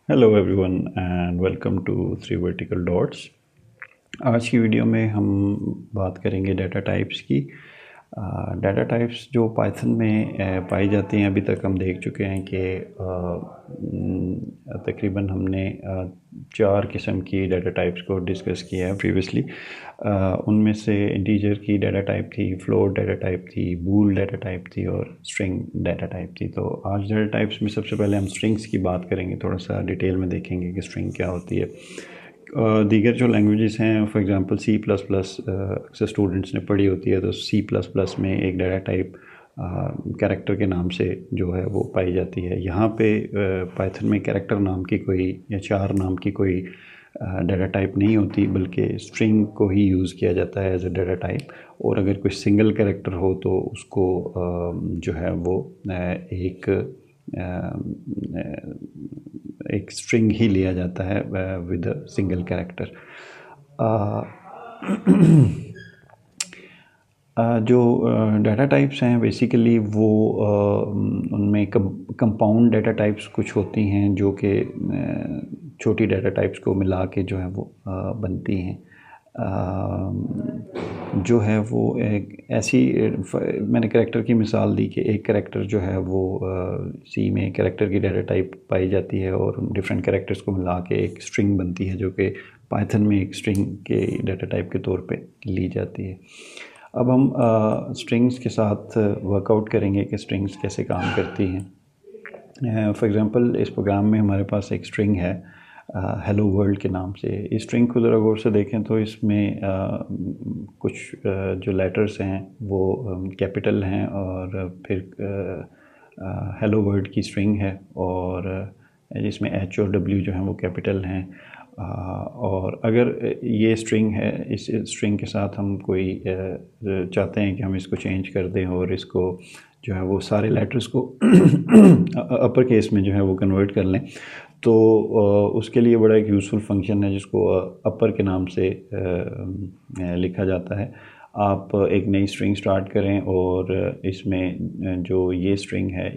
Hello everyone and welcome to three vertical dots. आज की video में हम बात करेंगे डाटा टाइप्स की। डाटा टाइप्स जो पाइथन में पाई जाती हैं, अभी तक हम देख चुके हैं कि तकरीबन हमने चार किस्म की डाटा टाइप्स को डिस्कस किया है प्रीवियसली। उनमें से इंटीजर की डाटा टाइप थी, फ्लोट डाटा टाइप थी, बूल डाटा टाइप थी और स्ट्रिंग डाटा टाइप थी। तो आज डाटा टाइप्स में सबसे पहले हम स्ट्रिंग्स की बात करेंगे, थोड़ा सा डिटेल में देखेंगे कि स्ट्रिंग क्या होती है। दीगर जो लैंग्वेजेस हैं, for example C plus plus अक्सर स्टूडेंट्स ने पढ़ी होती है, तो सी प्लस प्लस में एक डाटा टाइप कैरेक्टर के नाम से जो है वो पाई जाती है। यहाँ पे पाइथन में कैरेक्टर नाम की कोई या चार नाम की कोई डाटा टाइप नहीं होती, बल्कि स्ट्रिंग को ही यूज़ किया जाता है एज अ डाटा टाइप। और अगर कोई सिंगल कैरेक्टर हो तो उसको जो है वो एक स्ट्रिंग ही लिया जाता है विद अ सिंगल कैरेक्टर। जो डाटा टाइप्स हैं बेसिकली वो उनमें कंपाउंड डाटा टाइप्स कुछ होती हैं जो कि छोटी डाटा टाइप्स को मिला के जो है वो बनती हैं। जो है वो एक ऐसी मैंने कैरेक्टर की मिसाल दी कि एक कैरेक्टर जो है वो सी में कैरेक्टर की डाटा टाइप पाई जाती है और डिफरेंट कैरेक्टर्स को मिला के एक स्ट्रिंग बनती है, जो कि पाइथन में एक स्ट्रिंग के डाटा टाइप के तौर पे ली जाती है। अब हम स्ट्रिंग्स के साथ वर्कआउट करेंगे कि स्ट्रिंग्स कैसे काम करती हैं। फॉर एग्ज़ाम्पल इस प्रोग्राम में हमारे पास एक स्ट्रिंग है हेलो वर्ल्ड के नाम से। इस स्ट्रिंग को ज़रा गौर से देखें तो इसमें कुछ जो लेटर्स हैं वो कैपिटल हैं और फिर हेलो वर्ल्ड की स्ट्रिंग है और जिसमें एच और डब्ल्यू जो हैं वो कैपिटल हैं। और अगर ये स्ट्रिंग है, इस स्ट्रिंग के साथ हम कोई चाहते हैं कि हम इसको चेंज कर दें और इसको जो है वो सारे लेटर्स को अपर केस में जो है वो कन्वर्ट कर लें, तो उसके लिए बड़ा एक यूज़फुल फंक्शन है जिसको अपर के नाम से लिखा जाता है। आप एक नई स्ट्रिंग स्टार्ट करें और इसमें जो ये स्ट्रिंग है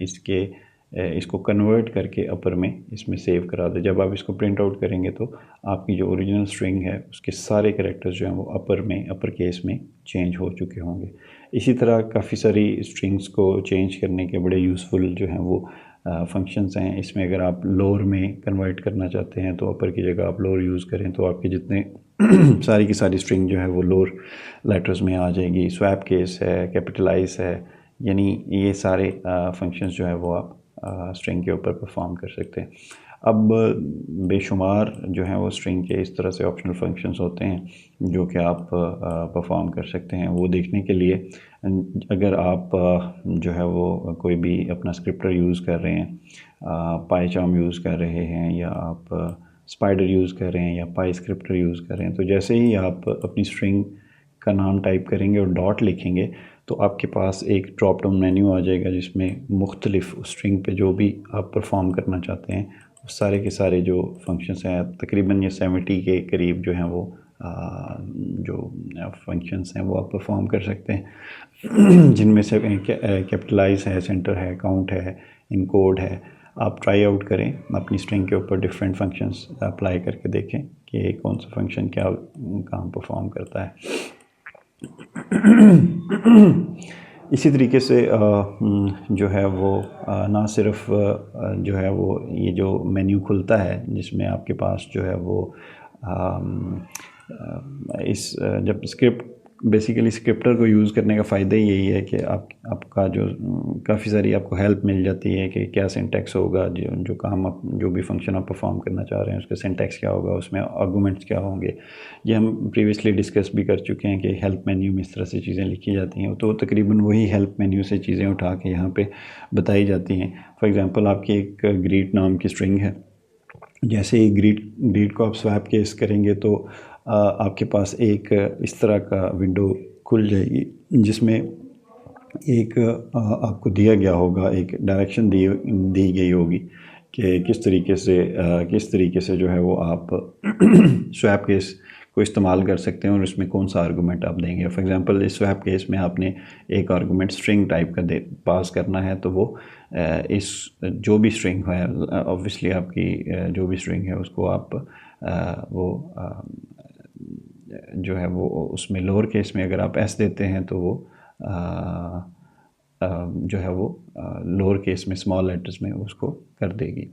इसको कन्वर्ट करके अपर में इसमें सेव करा दें। जब आप इसको प्रिंट आउट करेंगे तो आपकी जो ओरिजिनल स्ट्रिंग है उसके सारे कैरेक्टर्स जो हैं वो अपर केस में चेंज हो चुके होंगे। इसी तरह काफ़ी सारी स्ट्रिंग्स को चेंज करने के बड़े यूज़फुल जो हैं वो फंक्शंस हैं। इसमें अगर आप लोअर में कन्वर्ट करना चाहते हैं तो अपर की जगह आप लोअर यूज़ करें तो आपके जितने सारी की सारी स्ट्रिंग जो है वो लोअर लेटर्स में आ जाएगी। स्वैप केस है, कैपिटलाइज है, यानी ये सारे फंक्शंस जो है वो आप स्ट्रिंग के ऊपर परफॉर्म कर सकते हैं। अब बेशुमार जो है वो स्ट्रिंग के इस तरह से ऑप्शनल फंक्शंस होते हैं जो कि आप परफॉर्म कर सकते हैं। वो देखने के लिए अगर आप जो है वो कोई भी अपना स्क्रिप्टर यूज़ कर रहे हैं, पाईचार्म यूज़ कर रहे हैं या आप स्पाइडर यूज़ कर रहे हैं या पाई स्क्रिप्टर यूज़ कर रहे हैं, तो जैसे ही आप अपनी स्ट्रिंग का नाम टाइप करेंगे और डॉट लिखेंगे तो आपके पास एक ड्रॉप डाउन मेन्यू आ जाएगा जिसमें मुख्तलिफ स्ट्रिंग पे जो भी आप परफॉर्म करना चाहते हैं वो सारे के सारे जो फंक्शंस हैं, तकरीबन ये 70 के करीब जो हैं वो जो फंक्शंस हैं वो आप परफॉर्म कर सकते हैं जिनमें से कैपिटलाइज है, सेंटर है, काउंट है, इनकोड है। आप ट्राई आउट करें अपनी स्ट्रिंग के ऊपर डिफरेंट फंक्शंस अप्लाई करके देखें कि कौन सा फंक्शन क्या काम परफॉर्म करता है। इसी तरीके से जो है वो ना सिर्फ जो है वो ये जो मेन्यू खुलता है जिसमें आपके पास जो है वो इस जब स्क्रिप्ट बेसिकली स्क्रिप्टर को यूज़ करने का फ़ायदा ही यही है कि आपका जो काफ़ी सारी आपको हेल्प मिल जाती है कि क्या सिंटैक्स होगा, जो काम आप जो भी फंक्शन आप परफॉर्म करना चाह रहे हैं उसका सिंटैक्स क्या होगा, उसमें आर्गुमेंट्स क्या होंगे। ये हम प्रीवियसली डिस्कस भी कर चुके हैं कि हेल्प मेन्यू में इस तरह से चीज़ें लिखी जाती हैं, तो तकरीबन वही हेल्प मेन्यू से चीज़ें उठा के यहाँ पर बताई जाती हैं। फॉर एग्ज़ाम्पल आपकी एक ग्रीट नाम की स्ट्रिंग है, जैसे ही ग्रीट को आप स्वैप केस करेंगे तो आपके पास एक इस तरह का विंडो खुल जाएगी जिसमें एक आपको दिया गया होगा, एक डायरेक्शन दी गई होगी कि किस तरीके से जो है वो आप स्वैप केस को इस्तेमाल कर सकते हैं और उसमें कौन सा आर्गूमेंट आप देंगे। फॉर एग्जांपल इस स्वैप केस में आपने एक आर्गूमेंट स्ट्रिंग टाइप का पास करना है, तो वो इस जो भी स्ट्रिंग है, ऑब्वियसली आपकी जो भी स्ट्रिंग है उसको आप वो जो है वो उसमें लोअर केस में अगर आप एस देते हैं तो वो जो है वो लोअर केस में स्मॉल लेटर्स में उसको कर देगी।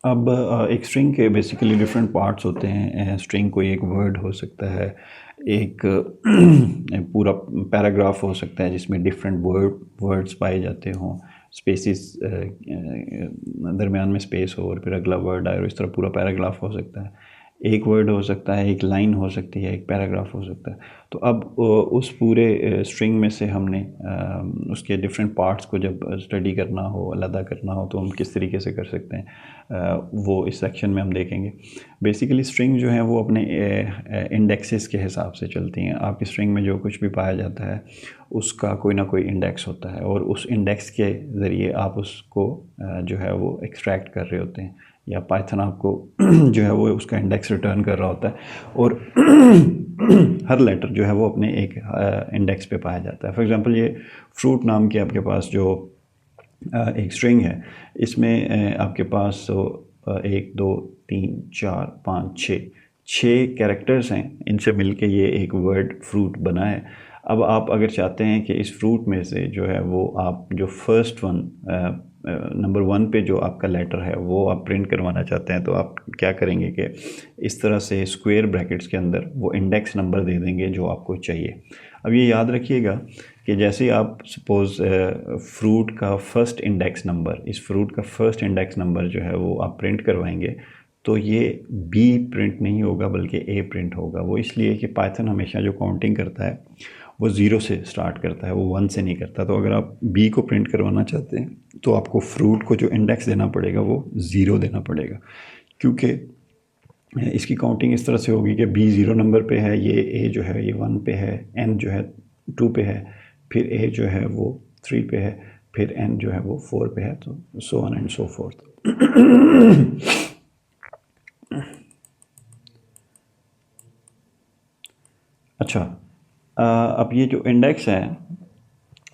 अब एक स्ट्रिंग के बेसिकली डिफरेंट पार्ट्स होते हैं। स्ट्रिंग कोई एक वर्ड हो सकता है, एक पूरा पैराग्राफ हो सकता है जिसमें डिफरेंट वर्ड्स पाए जाते हों, स्पेसिस दरमियान में स्पेस हो और फिर अगला वर्ड आए, और इस तरह पूरा पैराग्राफ हो सकता है। एक वर्ड हो सकता है, एक लाइन हो सकती है, एक पैराग्राफ हो सकता है। तो अब उस पूरे स्ट्रिंग में से हमने उसके डिफरेंट पार्ट्स को जब स्टडी करना हो, अलग करना हो, तो हम किस तरीके से कर सकते हैं, वो इस सेक्शन में हम देखेंगे। बेसिकली स्ट्रिंग जो है वो अपने इंडेक्सेस के हिसाब से चलती हैं। आपकी स्ट्रिंग में जो कुछ भी पाया जाता है उसका कोई ना कोई इंडेक्स होता है, और उस इंडेक्स के ज़रिए आप उसको जो है वो एक्सट्रैक्ट कर रहे होते हैं, या पाइथन आपको जो है वो उसका इंडेक्स रिटर्न कर रहा होता है, और हर लेटर जो है वो अपने एक इंडेक्स पे पाया जाता है। फॉर एग्जांपल ये फ्रूट नाम की आपके पास जो एक स्ट्रिंग है, इसमें आपके पास 1 2 3 4 5 6 कैरेक्टर्स हैं, इनसे मिलके ये एक वर्ड फ्रूट बना है। अब आप अगर चाहते हैं कि इस फ्रूट में से जो है वो आप जो फर्स्ट वन नंबर 1 पे जो आपका लेटर है वो आप प्रिंट करवाना चाहते हैं, तो आप क्या करेंगे कि इस तरह से स्क्वायर ब्रैकेट्स के अंदर वो इंडेक्स नंबर दे देंगे जो आपको चाहिए। अब ये याद रखिएगा कि जैसे ही आप सपोज़ फ्रूट का फर्स्ट इंडेक्स नंबर, इस फ्रूट का फर्स्ट इंडेक्स नंबर जो है वो आप प्रिंट करवाएंगे, तो ये बी प्रिंट नहीं होगा बल्कि ए प्रिंट होगा। वो इसलिए कि पाइथन हमेशा जो काउंटिंग करता है वो 0 से स्टार्ट करता है, वो 1 से नहीं करता। तो अगर आप बी को प्रिंट करवाना चाहते हैं तो आपको फ्रूट को जो इंडेक्स देना पड़ेगा वो 0 देना पड़ेगा, क्योंकि इसकी काउंटिंग इस तरह से होगी कि बी 0 नंबर पे है, ये ए जो है ये 1 पे है, एन जो है 2 पे है, फिर ए जो है वो 3 पे है, फिर एन जो है वो 4 पे है, तो so on and so fourth. अच्छा, अब ये जो इंडेक्स है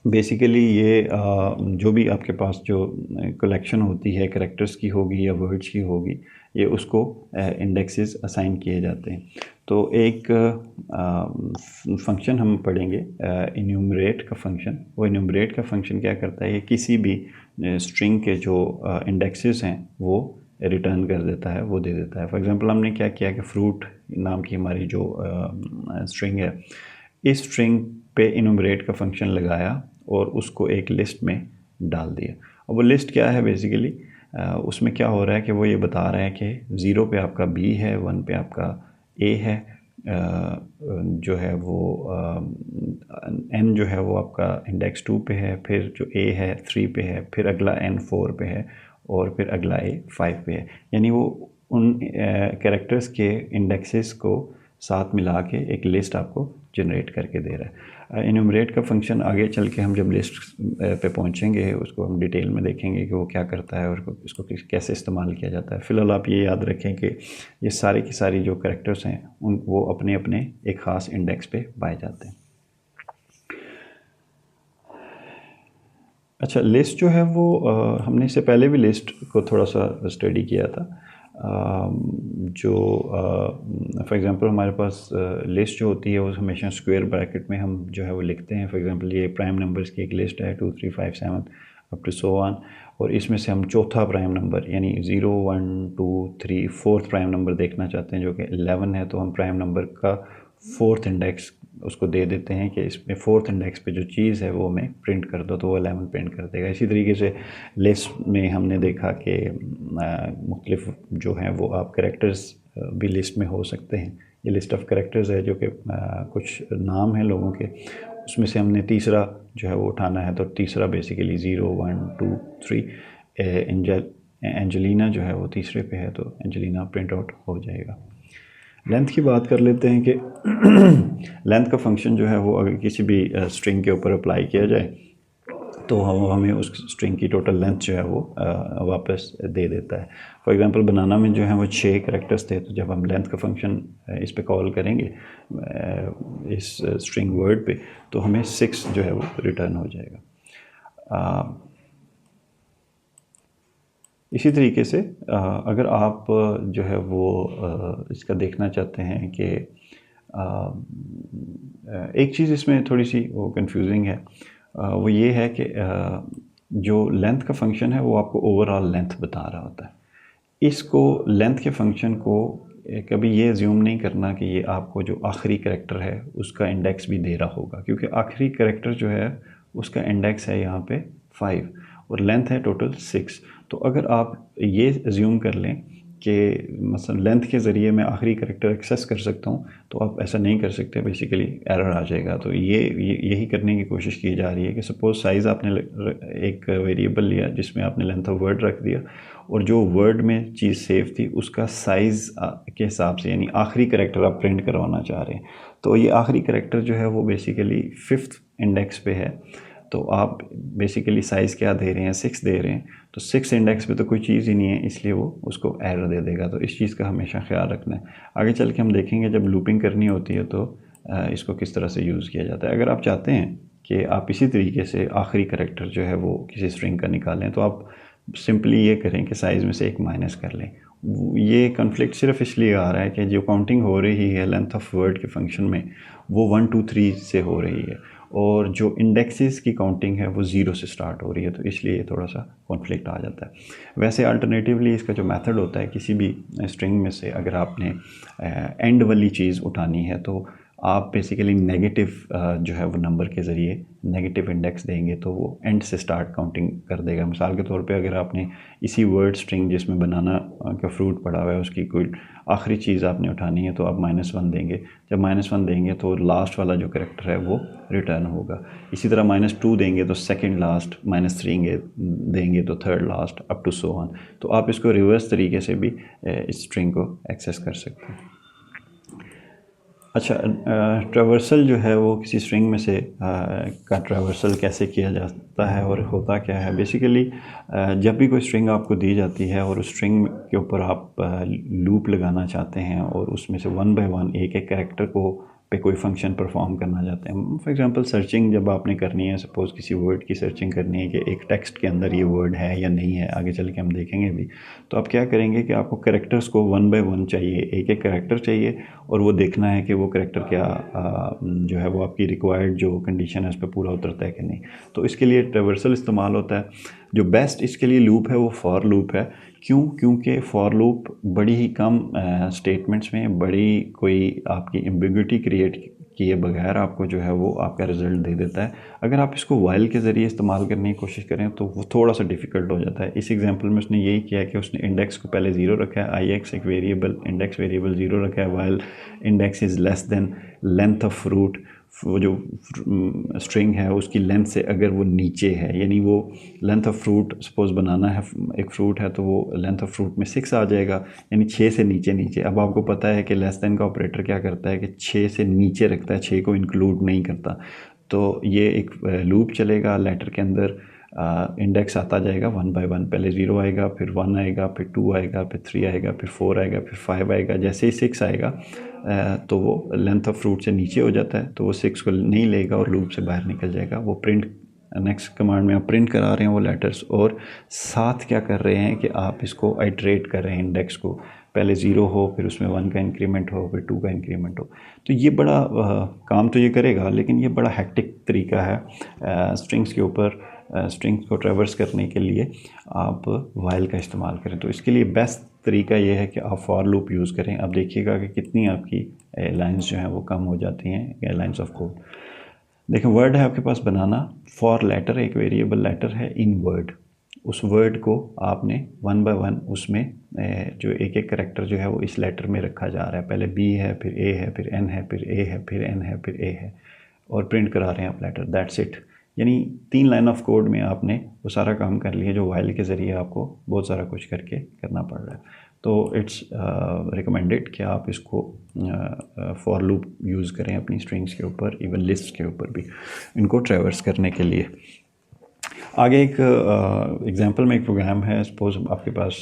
बेसिकली ये जो भी आपके पास जो कलेक्शन होती है कैरेक्टर्स की होगी या वर्ड्स की होगी, ये उसको इंडेक्सेस असाइन किए जाते हैं। तो एक फंक्शन हम पढ़ेंगे इन्यूमरेट का फंक्शन। वो इन्यूमरेट का फंक्शन क्या करता है, ये किसी भी स्ट्रिंग के जो इंडेक्सेस हैं वो रिटर्न कर देता है, वो दे देता है। फॉर एग्जांपल हमने क्या किया कि फ्रूट नाम की हमारी जो स्ट्रिंग है, इस स्ट्रिंग पे इन्यूमरेट का फंक्शन लगाया और उसको एक लिस्ट में डाल दिया। अब वो लिस्ट क्या है बेसिकली, उसमें क्या हो रहा है कि वो ये बता रहा है कि 0 पे आपका बी है, 1 पे आपका ए है, जो है वो एन जो है वो आपका इंडेक्स 2 पे है, फिर जो ए है 3 पे है, फिर अगला एन 4 पे है, और फिर अगला ए 5 पे है। यानी वो उन कैरेक्टर्स के इंडेक्सेस को साथ मिला के एक लिस्ट आपको जनरेट करके दे रहा है। इन्यूमरेट का फंक्शन आगे चल के हम जब लिस्ट पे पहुंचेंगे उसको हम डिटेल में देखेंगे कि वो क्या करता है और इसको कैसे इस्तेमाल किया जाता है। फ़िलहाल आप ये याद रखें कि ये सारी की सारी जो कैरेक्टर्स हैं वो अपने अपने एक ख़ास इंडेक्स पे पाए जाते हैं। अच्छा, लिस्ट जो है वो हमने इससे पहले भी लिस्ट को थोड़ा सा स्टडी किया था। जो फॉर एग्ज़ाम्पल हमारे पास लिस्ट जो होती है वो हमेशा स्क्वायर ब्रैकेट में हम जो है वो लिखते हैं। फॉर एग्ज़ाम्पल ये प्राइम नंबर्स की एक लिस्ट है 2 3 5 7 अप टू सो ऑन, और इसमें से हम चौथा प्राइम नंबर यानी 0 1 2 3 फोर्थ प्राइम नंबर देखना चाहते हैं जो कि 11 है, तो हम प्राइम नंबर का फोर्थ इंडेक्स उसको दे देते हैं कि इसमें फोर्थ इंडेक्स पे जो चीज़ है वो हमें प्रिंट कर दो, तो वो 11 प्रिंट कर देगा। इसी तरीके से लिस्ट में हमने देखा कि मुख्तलिफ जो हैं वो आप कैरेक्टर्स भी लिस्ट में हो सकते हैं। ये लिस्ट ऑफ कैरेक्टर्स है जो कि कुछ नाम हैं लोगों के, उसमें से हमने तीसरा जो है वो उठाना है, तो तीसरा बेसिकली 0 1 2 3 एंजेलिना जो है वो तीसरे पे है, तो एंजेलिना प्रिंट आउट हो जाएगा। लेंथ की बात कर लेते हैं कि लेंथ का फंक्शन जो है वो अगर किसी भी स्ट्रिंग के ऊपर अप्लाई किया जाए तो हमें उस स्ट्रिंग की टोटल लेंथ जो है वो वापस दे देता है। फॉर एग्जांपल बनाना में जो है वो 6 कैरेक्टर्स थे, तो जब हम लेंथ का फंक्शन इस पे कॉल करेंगे इस स्ट्रिंग वर्ड पे, तो हमें 6 जो है वो रिटर्न हो जाएगा। इसी तरीके से अगर आप जो है वो इसका देखना चाहते हैं कि एक चीज़ इसमें थोड़ी सी वो कंफ्यूजिंग है, वो ये है कि जो लेंथ का फंक्शन है वो आपको ओवरऑल लेंथ बता रहा होता है। इसको लेंथ के फंक्शन को कभी ये एज्यूम नहीं करना कि ये आपको जो आखिरी कैरेक्टर है उसका इंडेक्स भी दे रहा होगा, क्योंकि आखिरी कैरेक्टर जो है उसका इंडेक्स है यहाँ पे 5 और लेंथ है टोटल 6। तो अगर आप ये एज्यूम कर लें कि मसलन लेंथ के ज़रिए मैं आखिरी कैरेक्टर एक्सेस कर सकता हूँ, तो आप ऐसा नहीं कर सकते, बेसिकली एरर आ जाएगा। तो यही करने की कोशिश की जा रही है कि सपोज़ साइज़ आपने एक वेरिएबल लिया जिसमें आपने लेंथ ऑफ वर्ड रख दिया, और जो वर्ड में चीज़ सेव थी उसका साइज़ के हिसाब से, यानी आखिरी कैरेक्टर आप प्रिंट करवाना चाह रहे हैं, तो ये आखिरी कैरेक्टर जो है वो बेसिकली 5th इंडेक्स पे है। तो आप बेसिकली साइज़ क्या दे रहे हैं, 6 दे रहे हैं, तो 6 इंडेक्स पे तो कोई चीज़ ही नहीं है, इसलिए वो उसको एरर दे देगा। तो इस चीज़ का हमेशा ख्याल रखना है। आगे चल के हम देखेंगे जब लूपिंग करनी होती है तो इसको किस तरह से यूज़ किया जाता है। अगर आप चाहते हैं कि आप इसी तरीके से आखिरी कैरेक्टर जो है वो किसी स्ट्रिंग का निकालें, तो आप सिंपली ये करें कि साइज़ में से एक माइनस कर लें। ये कॉन्फ्लिक्ट सिर्फ इसलिए आ रहा है कि जो काउंटिंग हो रही है लेंथ ऑफ वर्ड के फंक्शन में वो 1 2 3 से हो रही है, और जो इंडेक्सेस की काउंटिंग है वो 0 से स्टार्ट हो रही है, तो इसलिए थोड़ा सा कॉन्फ्लिक्ट आ जाता है। वैसे अल्टरनेटिवली इसका जो मेथड होता है, किसी भी स्ट्रिंग में से अगर आपने एंड वाली चीज़ उठानी है तो आप बेसिकली नेगेटिव जो है वो नंबर के ज़रिए नेगेटिव इंडेक्स देंगे, तो वो एंड से स्टार्ट काउंटिंग कर देगा। मिसाल के तौर पे अगर आपने इसी वर्ड स्ट्रिंग जिसमें बनाना का फ्रूट पड़ा हुआ है उसकी कोई आखिरी चीज़ आपने उठानी है, तो आप -1 देंगे। जब -1 देंगे तो लास्ट वाला जो कैरेक्टर है वो रिटर्न होगा। इसी तरह -2 देंगे तो सेकंड लास्ट, -3 देंगे तो third last, up to so on. तो आप इसको रिवर्स तरीके से भी इस स्ट्रिंग को एक्सेस कर सकते हैं। अच्छा, ट्रैवर्सल जो है वो किसी स्ट्रिंग में से का ट्रैवर्सल कैसे किया जाता है और होता क्या है। बेसिकली जब भी कोई स्ट्रिंग आपको दी जाती है और उस स्ट्रिंग के ऊपर आप लूप लगाना चाहते हैं और उसमें से 1 बाय 1 एक एक कैरेक्टर को पे कोई फंक्शन परफॉर्म करना चाहते हैं। फॉर एग्जांपल सर्चिंग जब आपने करनी है, सपोज़ किसी वर्ड की सर्चिंग करनी है कि एक टेक्स्ट के अंदर ये वर्ड है या नहीं है, आगे चल के हम देखेंगे भी, तो आप क्या करेंगे कि आपको कैरेक्टर्स को 1 बाय 1 चाहिए, एक एक कैरेक्टर चाहिए, और वो देखना है कि वो कैरेक्टर क्या जो है वो आपकी रिक्वायर्ड जो कंडीशन है उस पर पूरा उतरता है कि नहीं। तो इसके लिए ट्रैवर्सल इस्तेमाल होता है। जो बेस्ट इसके लिए लूप है वो फॉर लूप है। क्यों? क्योंकि फॉर लूप बड़ी ही कम स्टेटमेंट्स में बड़ी कोई आपकी एम्बिग्युइटी क्रिएट किए बगैर आपको जो है वो आपका रिज़ल्ट दे देता है। अगर आप इसको वाइल के ज़रिए इस्तेमाल करने की कोशिश करें तो वो थोड़ा सा डिफ़िकल्ट हो जाता है। इस एग्जांपल में उसने यही किया कि उसने इंडेक्स को पहले 0 रखा है, आई एक्स एक वेरिएबल, इंडेक्स वेरिएबल 0 रखा है, while index is less than length of fruit. वो जो स्ट्रिंग है उसकी लेंथ से अगर वो नीचे है, यानी वो लेंथ ऑफ फ्रूट सपोज़ बनाना है, एक फ्रूट है तो वो लेंथ ऑफ फ्रूट में 6 आ जाएगा, यानी 6 से नीचे। अब आपको पता है कि लेस देन का ऑपरेटर क्या करता है कि 6 से नीचे रखता है, 6 को इंक्लूड नहीं करता। तो ये एक लूप चलेगा लेटर के अंदर, इंडेक्स आता जाएगा 1 बाय 1, पहले 0 आएगा, फिर 1 आएगा, फिर 2 आएगा, फिर 3 आएगा, फिर 4 आएगा, फिर 5 आएगा। जैसे ही 6 आएगा तो वो लेंथ ऑफ फ्रूट से नीचे हो जाता है, तो वो 6 को नहीं लेगा और लूप से बाहर निकल जाएगा। वो प्रिंट नेक्स्ट कमांड में आप प्रिंट करा रहे हैं वो लेटर्स, और साथ क्या कर रहे हैं कि आप इसको आइट्रेट कर रहे हैं इंडेक्स को, पहले 0 हो, फिर उसमें 1 का इंक्रीमेंट हो, फिर 2 का इंक्रीमेंट हो। तो ये बड़ा काम तो ये करेगा, लेकिन ये बड़ा हैक्टिक तरीका है स्ट्रिंग्स के ऊपर। स्ट्रिंग्स को ट्रैवर्स करने के लिए आप वाइल का इस्तेमाल करें। तो इसके लिए बेस्ट तरीका ये है कि आप फॉर लूप यूज़ करें। अब देखिएगा कि कितनी आपकी लाइंस जो हैं वो कम हो जाती हैं, लाइंस ऑफ कोड। देखिए, वर्ड है आपके पास बनाना, फॉर लेटर एक वेरिएबल लेटर है इन वर्ड, उस वर्ड को आपने 1 बाय 1 उसमें जो एक एक करेक्टर जो है वो इस लेटर में रखा जा रहा है। पहले बी है, फिर ए है, फिर एन है, फिर ए है, फिर एन है, फिर ए है, और प्रिंट करा रहे हैं आप लेटर। That's it. यानी 3 लाइन ऑफ कोड में आपने वो सारा काम कर लिया जो वाइल के ज़रिए आपको बहुत सारा कुछ करके करना पड़ रहा है। तो इट्स रिकमेंडेड कि आप इसको फॉर लूप यूज़ करें अपनी स्ट्रिंग्स के ऊपर, इवन लिस्ट के ऊपर भी, इनको ट्रैवर्स करने के लिए। आगे एक एग्जांपल में एक प्रोग्राम है, सपोज आपके पास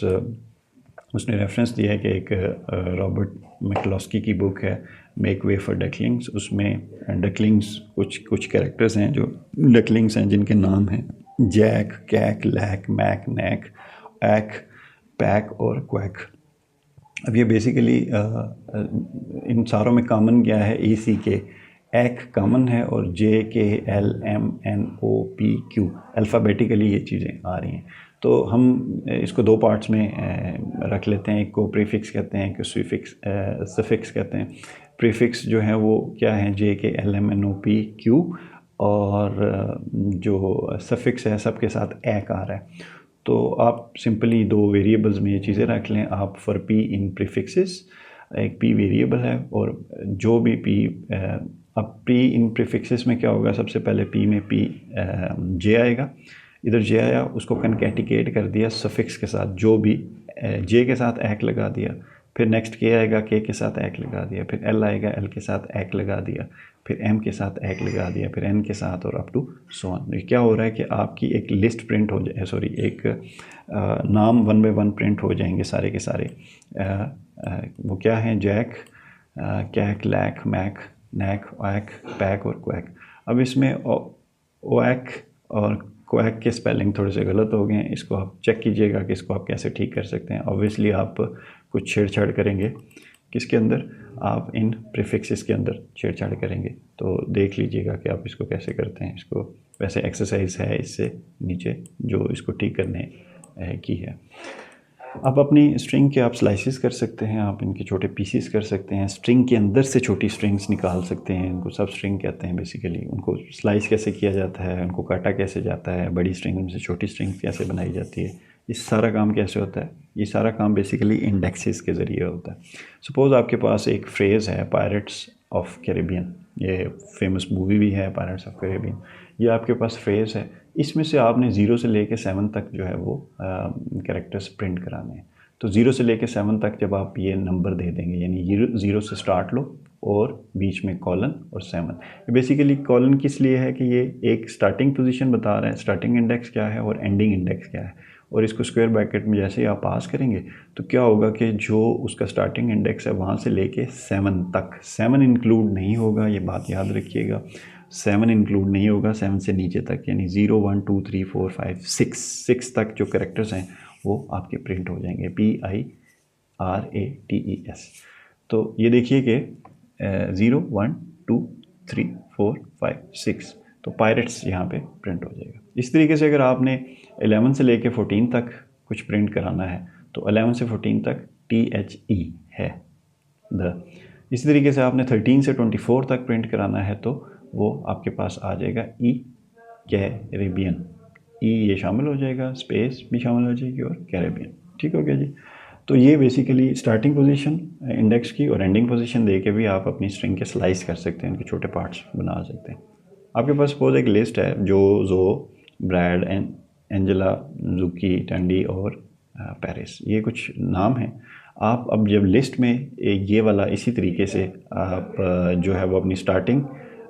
उसने रेफरेंस दिया है कि एक रॉबर्ट मैक्लॉस्की की बुक है मेक वे फॉर डकलिंग्स। उसमें डकलिंग्स कुछ कैरेक्टर्स हैं जो डकलिंग्स हैं जिनके नाम हैं जैक, कैक, लैक, मैक, नैक, ऐक, पैक और क्वैक। अब ये बेसिकली इन सारों में कॉमन क्या है, ई सी के, एक कॉमन है और J K L M N O P Q alphabetically ये चीज़ें आ रही हैं। तो हम इसको दो पार्ट्स में रख लेते हैं, एक को प्रीफिक्स कहते हैं, एक को सफिक्स कहते हैं। प्रीफिक्स जो है वो क्या है, J K L M N O P Q, और जो सफिक्स है सबके साथ एक आ रहा है। तो आप सिंपली दो वेरिएबल्स में ये चीज़ें रख लें आप, फॉर पी इन प्रीफिक्सेस, एक पी वेरिएबल है और जो भी पी, अब पी इन प्रीफिक्सेस में क्या होगा, सबसे पहले पी में पी जे आएगा, इधर जे आया, उसको कनकैटिकेट कर दिया सफिक्स के साथ, जो भी जे के साथ एक लगा दिया, फिर नेक्स्ट के आएगा, के साथ एक लगा दिया, फिर एल आएगा, एल के साथ एक लगा दिया, फिर एम के साथ एक लगा दिया, फिर एन के साथ, और अप टू सो ऑन। क्या हो रहा है कि आपकी एक लिस्ट प्रिंट हो जाए, सॉरी एक नाम वन बाय वन प्रिंट हो जाएंगे सारे के सारे। वो क्या हैं, जैक, कैक, लैक, मैक, नैक, वैक, पैक और क्वैक। अब इसमें ओएक और क्वैक के स्पेलिंग थोड़े से गलत हो गए हैं, इसको आप चेक कीजिएगा कि इसको आप कैसे ठीक कर सकते हैं। ऑब्वियसली आप कुछ छेड़छाड़ करेंगे, किसके अंदर, आप इन प्रीफिक्सेस के अंदर छेड़छाड़ करेंगे, तो देख लीजिएगा कि आप इसको कैसे करते हैं। इसको वैसे एक्सरसाइज है इससे नीचे जो इसको ठीक करने की है। आप अपनी स्ट्रिंग के आप स्लाइसेस कर सकते हैं, आप इनके छोटे पीसीस कर सकते हैं, स्ट्रिंग के अंदर से छोटी स्ट्रिंग्स निकाल सकते हैं, उनको सब स्ट्रिंग कहते हैं बेसिकली। उनको स्लाइस कैसे किया जाता है, उनको काटा कैसे जाता है, बड़ी स्ट्रिंग से छोटी स्ट्रिंग कैसे बनाई जाती है, ये सारा काम कैसे होता है, ये सारा काम बेसिकली इंडेक्सेस के ज़रिए होता है। सपोज़ आपके पास एक फ्रेज़ है पायरेट्स ऑफ कैरिबियन, ये फेमस मूवी भी है पायरेट्स ऑफ कैरिबियन, ये आपके पास फ्रेज़ है, इसमें से आपने 0 से लेके 7 तक जो है वो कैरेक्टर्स प्रिंट कराने हैं। तो 0 से लेके 7 तक जब आप ये नंबर दे देंगे, यानी 0 से स्टार्ट लो और बीच में कॉलन और 7। बेसिकली कॉलन किस लिए है कि ये एक स्टार्टिंग पोजीशन बता रहा है, स्टार्टिंग इंडेक्स क्या है और एंडिंग इंडेक्स क्या है, और इसको स्क्वायर ब्रैकेट में जैसे ही आप पास करेंगे तो क्या होगा कि जो उसका स्टार्टिंग इंडेक्स है वहाँ से लेके 7 तक, 7 इंक्लूड नहीं होगा, ये बात याद रखिएगा, 7 इंक्लूड नहीं होगा, 7 से नीचे तक, यानी 0 1 2 3 4 5 6 तक जो कैरेक्टर्स हैं वो आपके प्रिंट हो जाएंगे, PIRATES। तो ये देखिए कि 0 1 2 3 4 5 6, तो पायरेट्स यहाँ पे प्रिंट हो जाएगा। इस तरीके से अगर आपने 11 से लेके 14 तक कुछ प्रिंट कराना है तो 11 से 14 तक THE है द। इसी तरीके से आपने 13 से 24 तक प्रिंट कराना है तो वो आपके पास आ जाएगा ई कैरेबियन, ई ये शामिल हो जाएगा, स्पेस भी शामिल हो जाएगी और कैरेबियन। ठीक हो गया जी। तो ये बेसिकली स्टार्टिंग पोजीशन इंडेक्स की और एंडिंग पोजीशन दे के भी आप अपनी स्ट्रिंग के स्लाइस कर सकते हैं, उनके छोटे पार्ट्स बना सकते हैं। आपके पास सपोज एक लिस्ट है, जो ब्रैड, एंजेला, जुकी, टंडी और पेरिस, ये कुछ नाम हैं। आप अब जब लिस्ट में ये वाला इसी तरीके से आप जो है वो अपनी स्टार्टिंग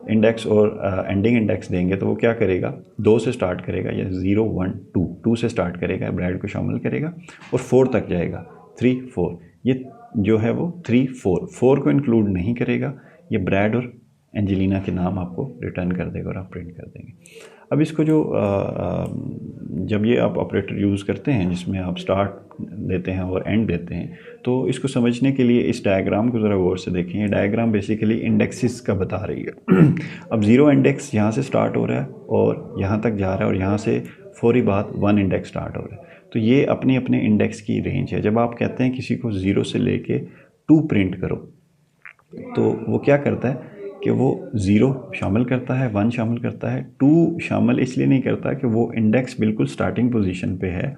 इंडेक्स और एंडिंग इंडेक्स देंगे तो वो क्या करेगा, 2 से स्टार्ट करेगा, या 0 1 2 2 से स्टार्ट करेगा, ब्रैड को शामिल करेगा और 4 तक जाएगा, 3 4, ये जो है वो 3 4 को इंक्लूड नहीं करेगा, ये ब्रैड और एंजेलिना के नाम आपको रिटर्न कर देगा और आप प्रिंट कर देंगे। अब इसको जो जब ये आप ऑपरेटर यूज़ करते हैं जिसमें आप स्टार्ट देते हैं और एंड देते हैं, तो इसको समझने के लिए इस डायग्राम को ज़रा गौर से देखें। ये डायग्राम बेसिकली इंडेक्सेस का बता रही है। अब 0 इंडेक्स यहाँ से स्टार्ट हो रहा है और यहाँ तक जा रहा है और यहाँ से फौरी बाद 1 इंडेक्स स्टार्ट हो रहा है, तो ये अपने अपने इंडेक्स की रेंज है। जब आप कहते हैं किसी को 0 से लेके 2 प्रिंट करो तो वो क्या करता है कि वो 0 शामिल करता है, 1 शामिल करता है, 2 शामिल इसलिए नहीं करता कि वो इंडेक्स बिल्कुल स्टार्टिंग पोजीशन पे है,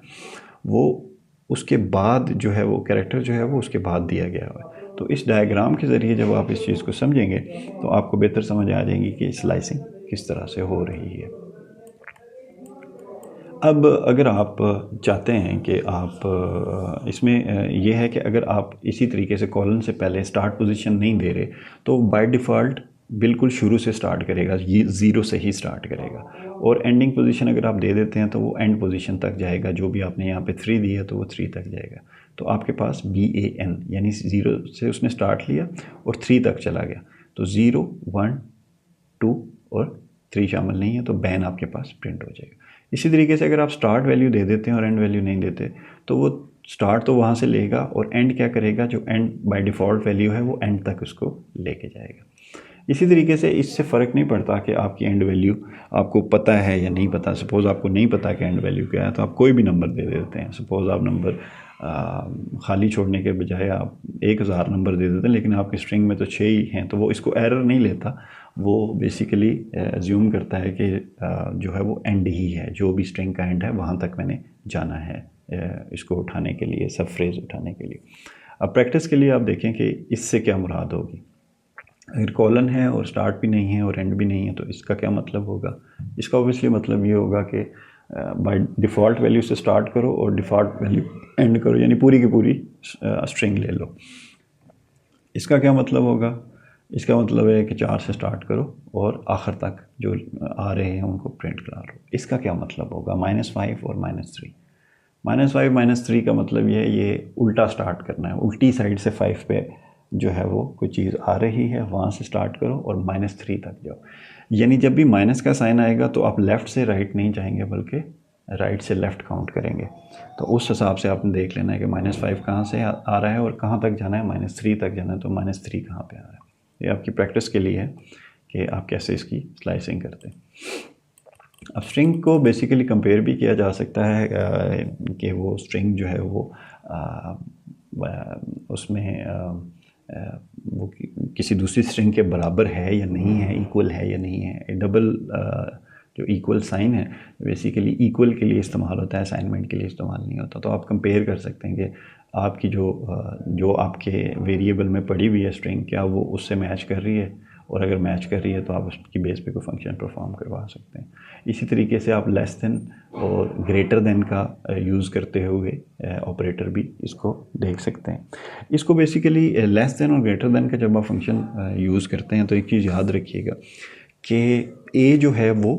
वो उसके बाद जो है वो कैरेक्टर जो है वो उसके बाद दिया गया हुआ है। तो इस डायग्राम के ज़रिए जब आप इस चीज़ को समझेंगे तो आपको बेहतर समझ आ जाएगी कि स्लाइसिंग किस तरह से हो रही है। अब अगर आप चाहते हैं कि आप इसमें ये है कि अगर आप इसी तरीके से कॉलन से पहले स्टार्ट पोजीशन नहीं दे रहे तो बाय डिफ़ॉल्ट बिल्कुल शुरू से स्टार्ट करेगा, ये ज़ीरो से ही स्टार्ट करेगा। और एंडिंग पोजीशन अगर आप दे देते हैं तो वो एंड पोजीशन तक जाएगा, जो भी आपने यहाँ पे 3 दी है तो वो 3 तक जाएगा। तो आपके पास BAN यानी 0 से उसने स्टार्ट लिया और 3 तक चला गया, तो 0 1 2 और 3 शामिल नहीं है, तो बैन आपके पास प्रिंट हो जाएगा। इसी तरीके से अगर आप स्टार्ट वैल्यू दे देते हैं और एंड वैल्यू नहीं देते, तो वो स्टार्ट तो वहाँ से लेगा और एंड क्या करेगा, जो एंड बाय डिफ़ॉल्ट वैल्यू है वो एंड तक उसको लेके जाएगा। इसी तरीके से इससे फ़र्क नहीं पड़ता कि आपकी एंड वैल्यू आपको पता है या नहीं पता। सपोज़ आपको नहीं पता कि एंड वैल्यू क्या है, तो आप कोई भी नंबर दे देते हैं। सपोज़ आप नंबर खाली छोड़ने के बजाय आप 1000 नंबर दे देते हैं, लेकिन आपकी स्ट्रिंग में तो 6 ही हैं, तो वो इसको एरर नहीं लेता। वो बेसिकली अज्यूम करता है कि जो है वो एंड ही है, जो भी स्ट्रिंग का एंड है वहाँ तक मैंने जाना है इसको उठाने के लिए, सब फ्रेज़ उठाने के लिए। अब प्रैक्टिस के लिए आप देखें कि इससे क्या मुराद होगी। अगर कॉलन है और स्टार्ट भी नहीं है और एंड भी नहीं है, तो इसका क्या मतलब होगा। इसका ऑब्वियसली मतलब ये होगा कि बाय डिफ़ॉल्ट वैल्यू से स्टार्ट करो और डिफ़ॉल्ट वैल्यू एंड करो, यानी पूरी की पूरी स्ट्रिंग ले लो। इसका क्या मतलब होगा, इसका मतलब है कि 4 से स्टार्ट करो और आखिर तक जो आ रहे हैं उनको प्रिंट करा लो। इसका क्या मतलब होगा, -5 और -3। -5 -3 का मतलब ये उल्टा स्टार्ट करना है, उल्टी साइड से 5 पे जो है वो कोई चीज़ आ रही है, वहाँ से स्टार्ट करो और -3 तक जाओ। यानी जब भी माइनस का साइन आएगा तो आप लेफ़्ट से राइट नहीं जाएंगे, बल्कि राइट से लेफ़्ट काउंट करेंगे। तो उस हिसाब से आपने देख लेना है कि -5 कहाँ से आ रहा है और कहाँ तक जाना है, -3 तक जाना है, तो -3 कहाँ पे आ रहा है। ये आपकी प्रैक्टिस के लिए है कि आप कैसे इसकी स्लाइसिंग करते हैं। अब स्ट्रिंग को बेसिकली कंपेयर भी किया जा सकता है कि वो स्ट्रिंग जो है वो उसमें वो किसी दूसरी स्ट्रिंग के बराबर है या नहीं है, इक्वल है या नहीं है। डबल जो इक्वल साइन है बेसिकली इक्वल के लिए इस्तेमाल होता है, असाइनमेंट के लिए इस्तेमाल नहीं होता। तो आप कंपेयर कर सकते हैं कि आपकी जो आपके वेरिएबल में पड़ी हुई है स्ट्रिंग, क्या वो उससे मैच कर रही है, और अगर मैच कर रही है तो आप उसकी बेस पे कोई फंक्शन परफॉर्म करवा सकते हैं। इसी तरीके से आप लेस देन और ग्रेटर देन का यूज़ करते हुए ऑपरेटर भी इसको देख सकते हैं। इसको बेसिकली लेस देन और ग्रेटर देन का जब आप फंक्शन यूज़ करते हैं तो एक चीज़ याद रखिएगा कि ए जो है वो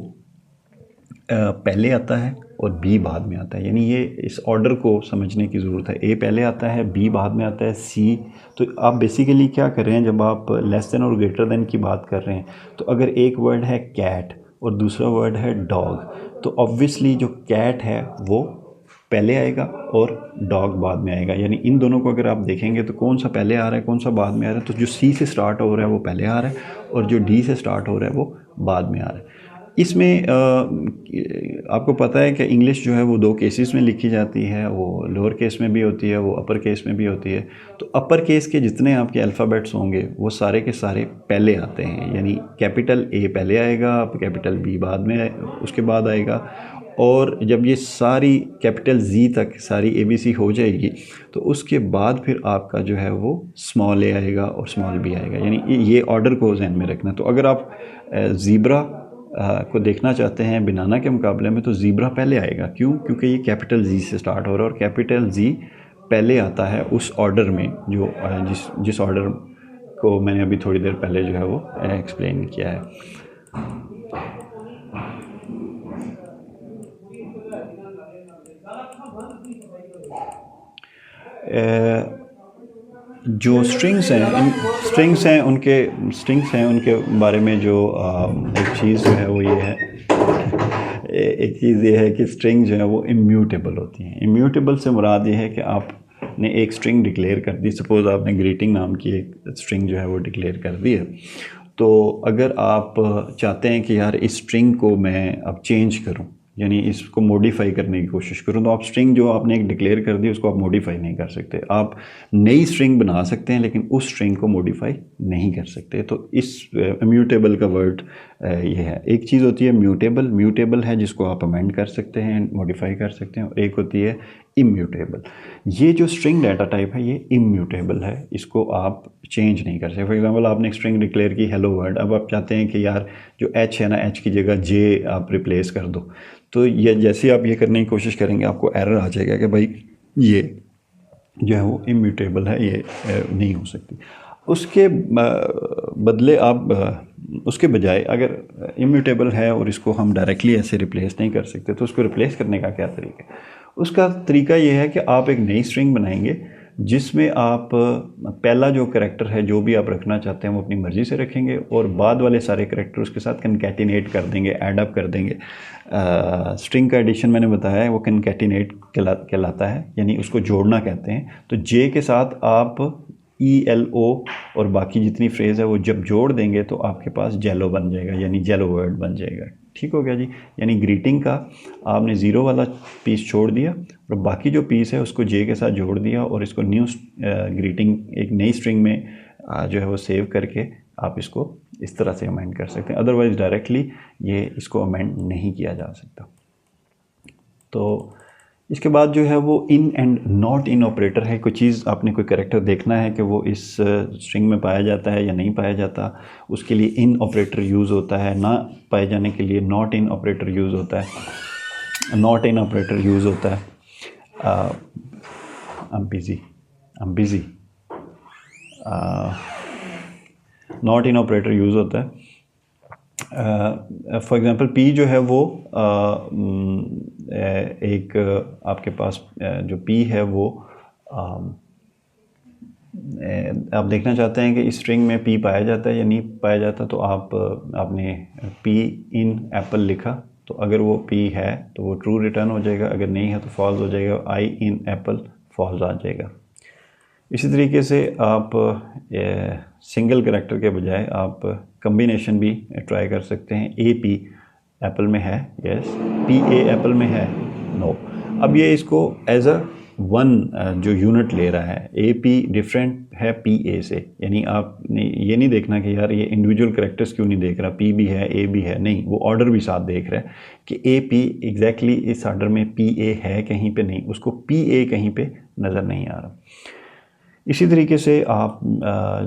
पहले आता है और बी बाद में आता है, यानी ये इस ऑर्डर को समझने की ज़रूरत है। ए पहले आता है, बी बाद में आता है, सी। तो आप बेसिकली क्या कर रहे हैं, जब आप लेस देन और ग्रेटर देन की बात कर रहे हैं, तो अगर एक वर्ड है कैट और दूसरा वर्ड है डॉग, तो ऑब्वियसली जो कैट है वो पहले आएगा और डॉग बाद में आएगा। यानी इन दोनों को अगर आप देखेंगे तो कौन सा पहले आ रहा है, कौन सा बाद में आ रहा है, तो जो सी से स्टार्ट हो रहा है वो पहले आ रहा है और जो डी से स्टार्ट हो रहा है वो बाद में आ रहा है। इसमें आपको पता है कि इंग्लिश जो है वो 2 केसेस में लिखी जाती है, वो लोअर केस में भी होती है, वो अपर केस में भी होती है। तो अपर केस के जितने आपके अल्फ़ाबेट्स होंगे वो सारे के सारे पहले आते हैं, यानी कैपिटल ए पहले आएगा, कैपिटल बी बाद में उसके बाद आएगा, और जब ये सारी कैपिटल जी तक सारी ABC हो जाएगी तो उसके बाद फिर आपका जो है वो स्मॉल ए आएगा और स्मॉल बी आएगा। यानी ये ऑर्डर को ध्यान में रखना। तो अगर आप ज़ीब्रा को देखना चाहते हैं बनाना के मुकाबले में, तो ज़ीब्रा पहले आएगा। क्यों? क्योंकि ये कैपिटल जी से स्टार्ट हो रहा है और कैपिटल जी पहले आता है उस ऑर्डर में जो जिस ऑर्डर को मैंने अभी थोड़ी देर पहले जो है वो एक्सप्लेन किया है। जो स्ट्रिंग्स हैं उनके बारे में जो एक चीज़ जो है वो ये है, एक चीज़ ये है कि स्ट्रिंग जो है वो इम्यूटेबल होती हैं। इम्यूटेबल से मुराद ये है कि आपने एक स्ट्रिंग डिक्लेयर कर दी, सपोज़ आपने ग्रीटिंग नाम की एक स्ट्रिंग जो है वो डिक्लेयर कर दी है, तो अगर आप चाहते हैं कि यार इस स्ट्रिंग को मैं अब चेंज करूं, यानी इसको मॉडिफाई करने की कोशिश करूं, तो आप स्ट्रिंग जो आपने एक डिक्लेयर कर दी उसको आप मॉडिफाई नहीं कर सकते। आप नई स्ट्रिंग बना सकते हैं लेकिन उस स्ट्रिंग को मॉडिफाई नहीं कर सकते। तो इस इम्यूटेबल का वर्ड ये है। एक चीज़ होती है म्यूटेबल है जिसको आप अमेंड कर सकते हैं, मॉडिफाई कर सकते हैं, और एक होती है इम्यूटेबल। ये जो स्ट्रिंग डाटा टाइप है ये इम्यूटेबल है, इसको आप चेंज नहीं कर सकते। फॉर एग्जांपल आपने एक स्ट्रिंग डिक्लेयर की हेलो वर्ल्ड, अब आप चाहते हैं कि यार जो एच है ना, एच की जगह जे आप रिप्लेस कर दो, तो ये जैसे आप ये करने की कोशिश करेंगे आपको एरर आ जाएगा कि भाई ये जो है वो इम्यूटेबल है, ये नहीं हो सकती। उसके बदले आप उसके बजाय अगर इम्यूटेबल है और इसको हम डायरेक्टली ऐसे रिप्लेस नहीं कर सकते, तो उसको रिप्लेस करने का क्या तरीका है? उसका तरीका ये है कि आप एक नई स्ट्रिंग बनाएंगे जिसमें आप पहला जो करैक्टर है जो भी आप रखना चाहते हैं वो अपनी मर्ज़ी से रखेंगे, और बाद वाले सारे करैक्टर उसके साथ कनकैटिनेट कर देंगे, ऐड अप कर देंगे। स्ट्रिंग का एडिशन मैंने बताया है वो कनकैटिनेट कहलाता है, यानी उसको जोड़ना कहते हैं। तो जे के साथ आप ELO और बाकी जितनी फ्रेज़ है वो जब जोड़ देंगे तो आपके पास जेलो बन जाएगा, यानी जेलो वर्ड बन जाएगा। ठीक हो गया जी। यानी ग्रीटिंग का आपने ज़ीरो वाला पीस छोड़ दिया और बाकी जो पीस है उसको जे के साथ जोड़ दिया, और इसको न्यू ग्रीटिंग एक नई स्ट्रिंग में जो है वो सेव करके आप इसको इस तरह से अमेंड कर सकते हैं। अदरवाइज़ डायरेक्टली ये इसको अमेंड नहीं किया जा सकता। तो इसके बाद जो है वो in and not in operator है। कोई चीज़ आपने कोई कैरेक्टर देखना है कि वो इस स्ट्रिंग में पाया जाता है या नहीं पाया जाता, उसके लिए इन ऑपरेटर यूज़ होता है। ना पाए जाने के लिए नॉट इन ऑपरेटर यूज़ होता है। नॉट इन ऑपरेटर यूज़ होता है I'm busy not in operator use होता है। फॉर एग्ज़ाम्पल पी जो है वो एक आपके पास जो पी है वो आप देखना चाहते हैं कि इस स्ट्रिंग में पी पाया जाता है या नहीं पाया जाता, तो आपने पी इन एप्पल लिखा, तो अगर वो पी है तो वो ट्रू रिटर्न हो जाएगा, अगर नहीं है तो फॉल्स हो जाएगा। आई इन एप्पल फॉल्स आ जाएगा। इसी तरीके से आप सिंगल कैरेक्टर के बजाय आप कम्बिनेशन भी ट्राई कर सकते हैं। ए पी एप्पल में है, यस। पी ए एप्पल में है, नो। अब ये इसको एज अ वन जो यूनिट ले रहा है। ए पी डिफरेंट है पी ए से, यानी आपने ये नहीं देखना कि यार ये इंडिविजुअल कैरेक्टर्स क्यों नहीं देख रहा, पी भी है ए भी है, नहीं, वो ऑर्डर भी साथ देख रहा है कि ए पी एग्जैक्टली इस ऑर्डर में पी ए है कहीं पे नहीं, उसको पी ए कहीं पे नज़र नहीं आ रहा। इसी तरीके से आप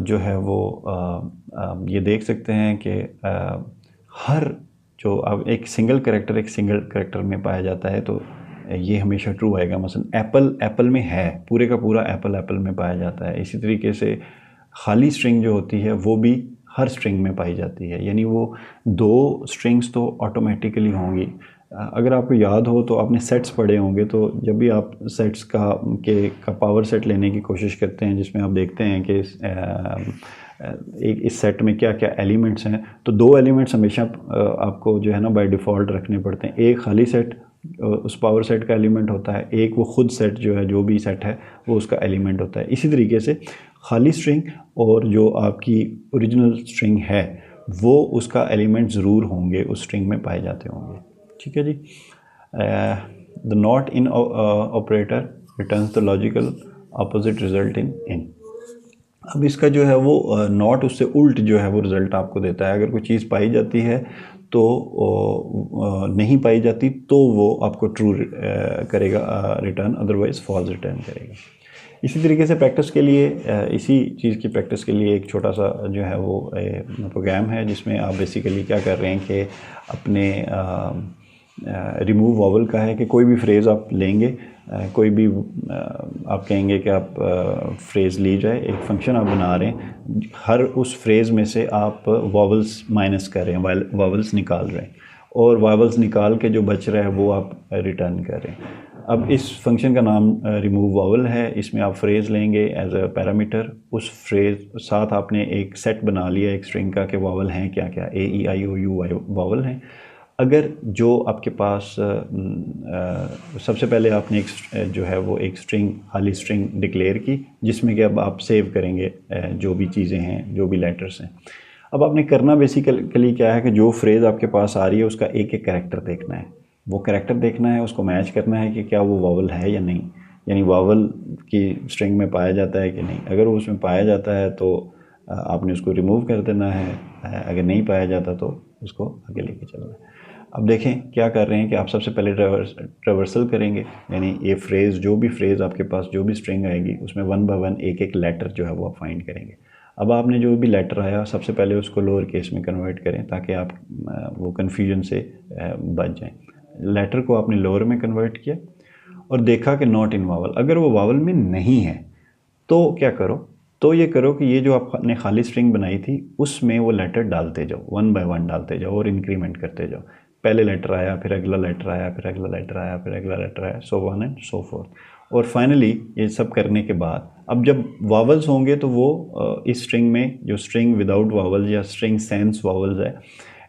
जो है वो ये देख सकते हैं कि हर जो अब एक सिंगल कैरेक्टर में पाया जाता है तो ये हमेशा ट्रू आएगा। मसलन एप्पल में है, पूरे का पूरा एप्पल में पाया जाता है। इसी तरीके से खाली स्ट्रिंग जो होती है वो भी हर स्ट्रिंग में पाई जाती है, यानी वो दो स्ट्रिंग्स तो ऑटोमेटिकली होंगी। अगर आपको याद हो तो आपने सेट्स पढ़े होंगे, तो जब भी आप सेट्स का पावर सेट लेने की कोशिश करते हैं जिसमें आप देखते हैं कि एक इस सेट में क्या क्या एलिमेंट्स हैं, तो दो एलिमेंट्स हमेशा आपको जो है ना बाय डिफ़ॉल्ट रखने पड़ते हैं। एक खाली सेट उस पावर सेट का एलिमेंट होता है, एक वो खुद सेट जो है जो भी सेट है वो उसका एलिमेंट होता है। इसी तरीके से खाली स्ट्रिंग और जो आपकी ओरिजिनल स्ट्रिंग है वो उसका एलिमेंट ज़रूर होंगे, उस स्ट्रिंग में पाए जाते होंगे। ठीक है जी। The not in operator returns the logical opposite result in. अब इसका जो है वो नॉट उससे उल्ट जो है वो रिज़ल्ट आपको देता है। अगर कोई चीज़ पाई जाती है तो नहीं पाई जाती तो वो आपको ट्रू करेगा रिटर्न, अदरवाइज़ फॉल्स रिटर्न करेगा। इसी तरीके से प्रैक्टिस के लिए इसी चीज़ की प्रैक्टिस के लिए एक छोटा सा जो है वो प्रोग्राम है जिसमें आप बेसिकली क्या कर रहे हैं कि अपने रिमूव वॉवल का है कि कोई भी फ्रेज़ आप लेंगे, कोई भी आप कहेंगे कि आप फ्रेज़ ली जाए, एक फंक्शन आप बना रहे हैं, हर उस फ्रेज़ में से आप वॉवल्स माइनस कर रहे हैं, वॉवल्स निकाल रहे हैं, और वॉवल्स निकाल के जो बच रहा है वो आप रिटर्न कर रहे हैं। अब इस फंक्शन का नाम रिमूव वॉवल है। इसमें आप फ्रेज़ लेंगे एज अ पैरामीटर, उस फ्रेज़ साथ आपने एक सेट बना लिया एक स्ट्रिंग का कि वॉवल हैं क्या क्या, ए ई आई ओ यू वाई वॉवल हैं। अगर जो आपके पास सबसे पहले आपने एक जो है वो एक स्ट्रिंग खाली स्ट्रिंग डिक्लेयर की जिसमें कि अब आप सेव करेंगे जो भी चीज़ें हैं, जो भी लेटर्स हैं। अब आपने करना बेसिकली क्या है कि जो फ्रेज़ आपके पास आ रही है उसका एक एक कैरेक्टर देखना है, वो कैरेक्टर देखना है, उसको मैच करना है कि क्या वो वावल है या नहीं, यानी वावल की स्ट्रिंग में पाया जाता है कि नहीं। अगर वो उसमें पाया जाता है तो आपने उसको रिमूव कर देना है, अगर नहीं पाया जाता तो उसको आगे लेके चलना है। अब देखें क्या कर रहे हैं कि आप सबसे पहले ट्रेवर्सल करेंगे, यानी ये फ्रेज़ जो भी फ्रेज़ आपके पास जो भी स्ट्रिंग आएगी उसमें वन बाय वन एक एक लेटर जो है वो आप फाइंड करेंगे। अब आपने जो भी लेटर आया सबसे पहले उसको लोअर केस में कन्वर्ट करें ताकि आप वो कन्फ्यूजन से बच जाएं। लेटर को आपने लोअर में कन्वर्ट किया और देखा कि नॉट इन वावल, अगर वो वावल में नहीं है तो क्या करो, तो ये करो कि ये जो आपने खाली स्ट्रिंग बनाई थी उसमें वो लेटर डालते जाओ, 1 बाय 1 डालते जाओ और इंक्रीमेंट करते जाओ। पहले लेटर आया, फिर अगला लेटर आया, फिर अगला लेटर आया, फिर अगला लेटर आया, so on and so fourth. और फाइनली ये सब करने के बाद अब जब वावल्स होंगे तो वो इस स्ट्रिंग में, जो स्ट्रिंग विदाउट वावल्स या स्ट्रिंग सेंस वावल्स है,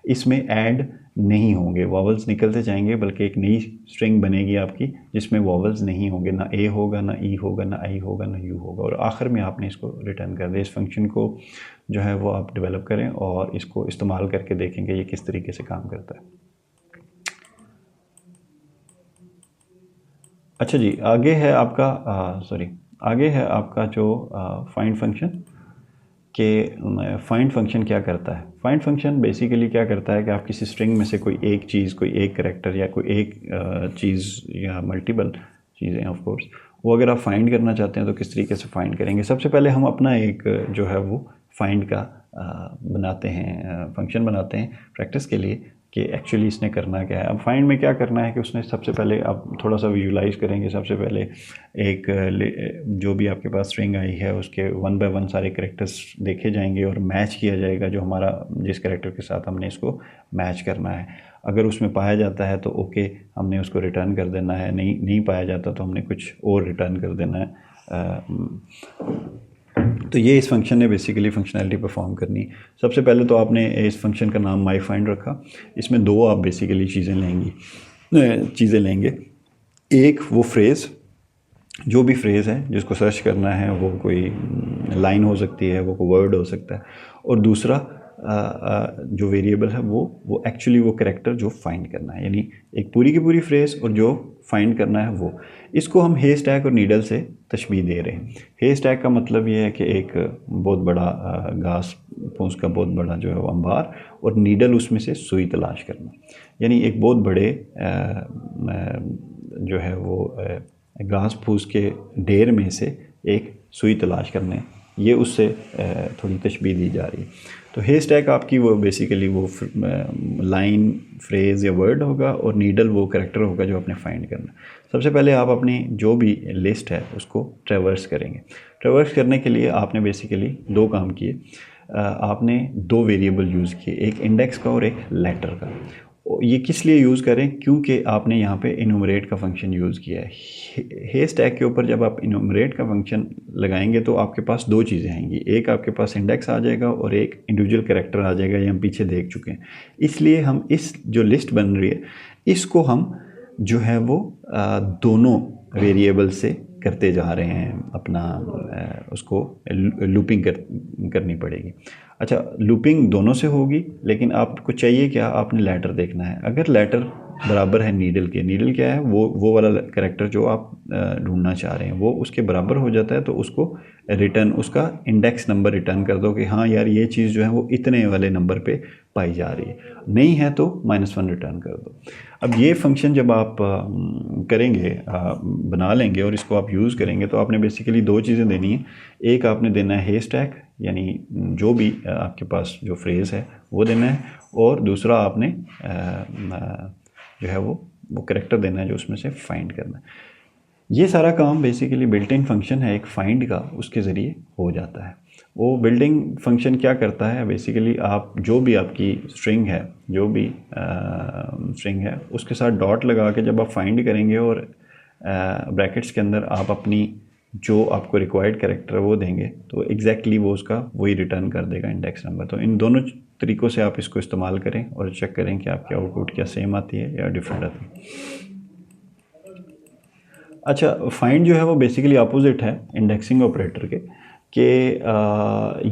इसमें ऐड नहीं होंगे, वावल्स निकलते जाएंगे, बल्कि एक नई स्ट्रिंग बनेगी आपकी जिसमें वावल्स नहीं होंगे, ना ए होगा, ना ई होगा, ना आई होगा, ना यू होगा, और आखिर में आपने इसको रिटर्न कर दिया। इस फंक्शन को जो है वो आप डेवलप करें और इसको इस्तेमाल करके देखेंगे ये किस तरीके से काम करता है। अच्छा जी, आगे है आपका आगे है आपका जो फाइंड फंक्शन कि फाइंड फंक्शन क्या करता है। फाइंड फंक्शन बेसिकली क्या करता है कि आप किसी स्ट्रिंग में से कोई एक चीज़, कोई एक करेक्टर या कोई एक चीज़ या मल्टीपल चीज़ें ऑफ कोर्स, वो अगर आप फाइंड करना चाहते हैं तो किस तरीके से फाइंड करेंगे। सबसे पहले हम अपना एक जो है वो फाइंड का बनाते हैं, फंक्शन बनाते हैं प्रैक्टिस के लिए कि एक्चुअली इसने करना क्या है। अब फाइंड में क्या करना है कि उसने सबसे पहले आप थोड़ा सा विजुलाइज करेंगे। सबसे पहले एक जो भी आपके पास स्ट्रिंग आई है उसके 1 बाय 1 सारे कैरेक्टर्स देखे जाएंगे और मैच किया जाएगा जो हमारा जिस कैरेक्टर के साथ हमने इसको मैच करना है। अगर उसमें पाया जाता है तो ओके, हमने उसको रिटर्न कर देना है, नहीं पाया जाता तो हमने कुछ और रिटर्न कर देना है। तो ये इस फंक्शन ने बेसिकली फंक्शनैलिटी परफॉर्म करनी। सबसे पहले तो आपने इस फंक्शन का नाम माई फाइंड रखा। इसमें दो आप बेसिकली चीज़ें लेंगे। एक वो फ्रेज़, जो भी फ्रेज़ है जिसको सर्च करना है, वो कोई लाइन हो सकती है, वो कोई वर्ड हो सकता है, और दूसरा जो वेरिएबल है वो एक्चुअली वो कैरेक्टर जो फाइंड करना है, यानी एक पूरी की पूरी फ्रेज़ और जो फाइंड करना है वो। इसको हम हे स्टैक और नीडल से तशबीह दे रहे हैं। हे स्टैक का मतलब ये है कि एक बहुत बड़ा घास फूस का बहुत बड़ा जो है वो अंबार, और नीडल उसमें से सुई तलाश करना, यानी एक बहुत बड़े जो है वो घास फूस के ढेर में से एक सुई तलाश करने, ये उससे थोड़ी तशबीह दी जा रही है। तो हे स्टैक आपकी वो बेसिकली वो लाइन, फ्रेज़ या वर्ड होगा, और नीडल वो कैरेक्टर होगा जो आपने फाइंड करना। सबसे पहले आप अपनी जो भी लिस्ट है उसको ट्रैवर्स करेंगे। ट्रैवर्स करने के लिए आपने बेसिकली दो काम किए। आपने दो वेरिएबल यूज़ किए, एक इंडेक्स का और एक लेटर का। ये किस लिए यूज़ करें, क्योंकि आपने यहाँ पे इनूमरेट का फंक्शन यूज़ किया है। हे स्टैक के ऊपर जब आप इनूमरेट का फंक्शन लगाएंगे तो आपके पास दो चीज़ें आएंगी, एक आपके पास इंडेक्स आ जाएगा और एक इंडिविजुअल कैरेक्टर आ जाएगा, ये हम पीछे देख चुके हैं। इसलिए हम इस जो लिस्ट बन रही है इसको हम जो है वो दोनों वेरिएबल से करते जा रहे हैं, अपना उसको लूपिंग करनी पड़ेगी। अच्छा, लूपिंग दोनों से होगी, लेकिन आपको चाहिए क्या, आपने लेटर देखना है। अगर लेटर बराबर है नीडल के, नीडल क्या है, वो वाला कैरेक्टर जो आप ढूंढना चाह रहे हैं वो उसके बराबर हो जाता है, तो उसको रिटर्न, उसका इंडेक्स नंबर रिटर्न कर दो कि हाँ यार ये चीज़ जो है वो इतने वाले नंबर पे पाई जा रही है। नहीं है तो -1 रिटर्न कर दो। अब ये फंक्शन जब आप करेंगे, बना लेंगे और इसको आप यूज़ करेंगे, तो आपने बेसिकली दो चीज़ें देनी है। एक आपने देना है हे स्टैक, यानी जो भी आपके पास जो फ्रेज़ है वो देना है, और दूसरा आपने जो है वो कैरेक्टर देना है जो उसमें से फाइंड करना है। ये सारा काम बेसिकली बिल्ट इन फंक्शन है एक फाइंड का, उसके ज़रिए हो जाता है। वो बिल्डिंग फंक्शन क्या करता है, बेसिकली आप जो भी आपकी स्ट्रिंग है, जो भी स्ट्रिंग है उसके साथ डॉट लगा के जब आप फाइंड करेंगे और ब्रैकेट्स के अंदर आप अपनी जो आपको रिक्वायर्ड कैरेक्टर है वो देंगे, तो एग्जैक्टली वो उसका वही रिटर्न कर देगा इंडेक्स नंबर। तो इन दोनों तरीक़ों से आप इसको इस्तेमाल करें और चेक करें कि आपकी आउटपुट क्या सेम आती है या डिफरेंट आती है। अच्छा, फाइंड जो है वो बेसिकली अपोजिट है इंडेक्सिंग ऑपरेटर के,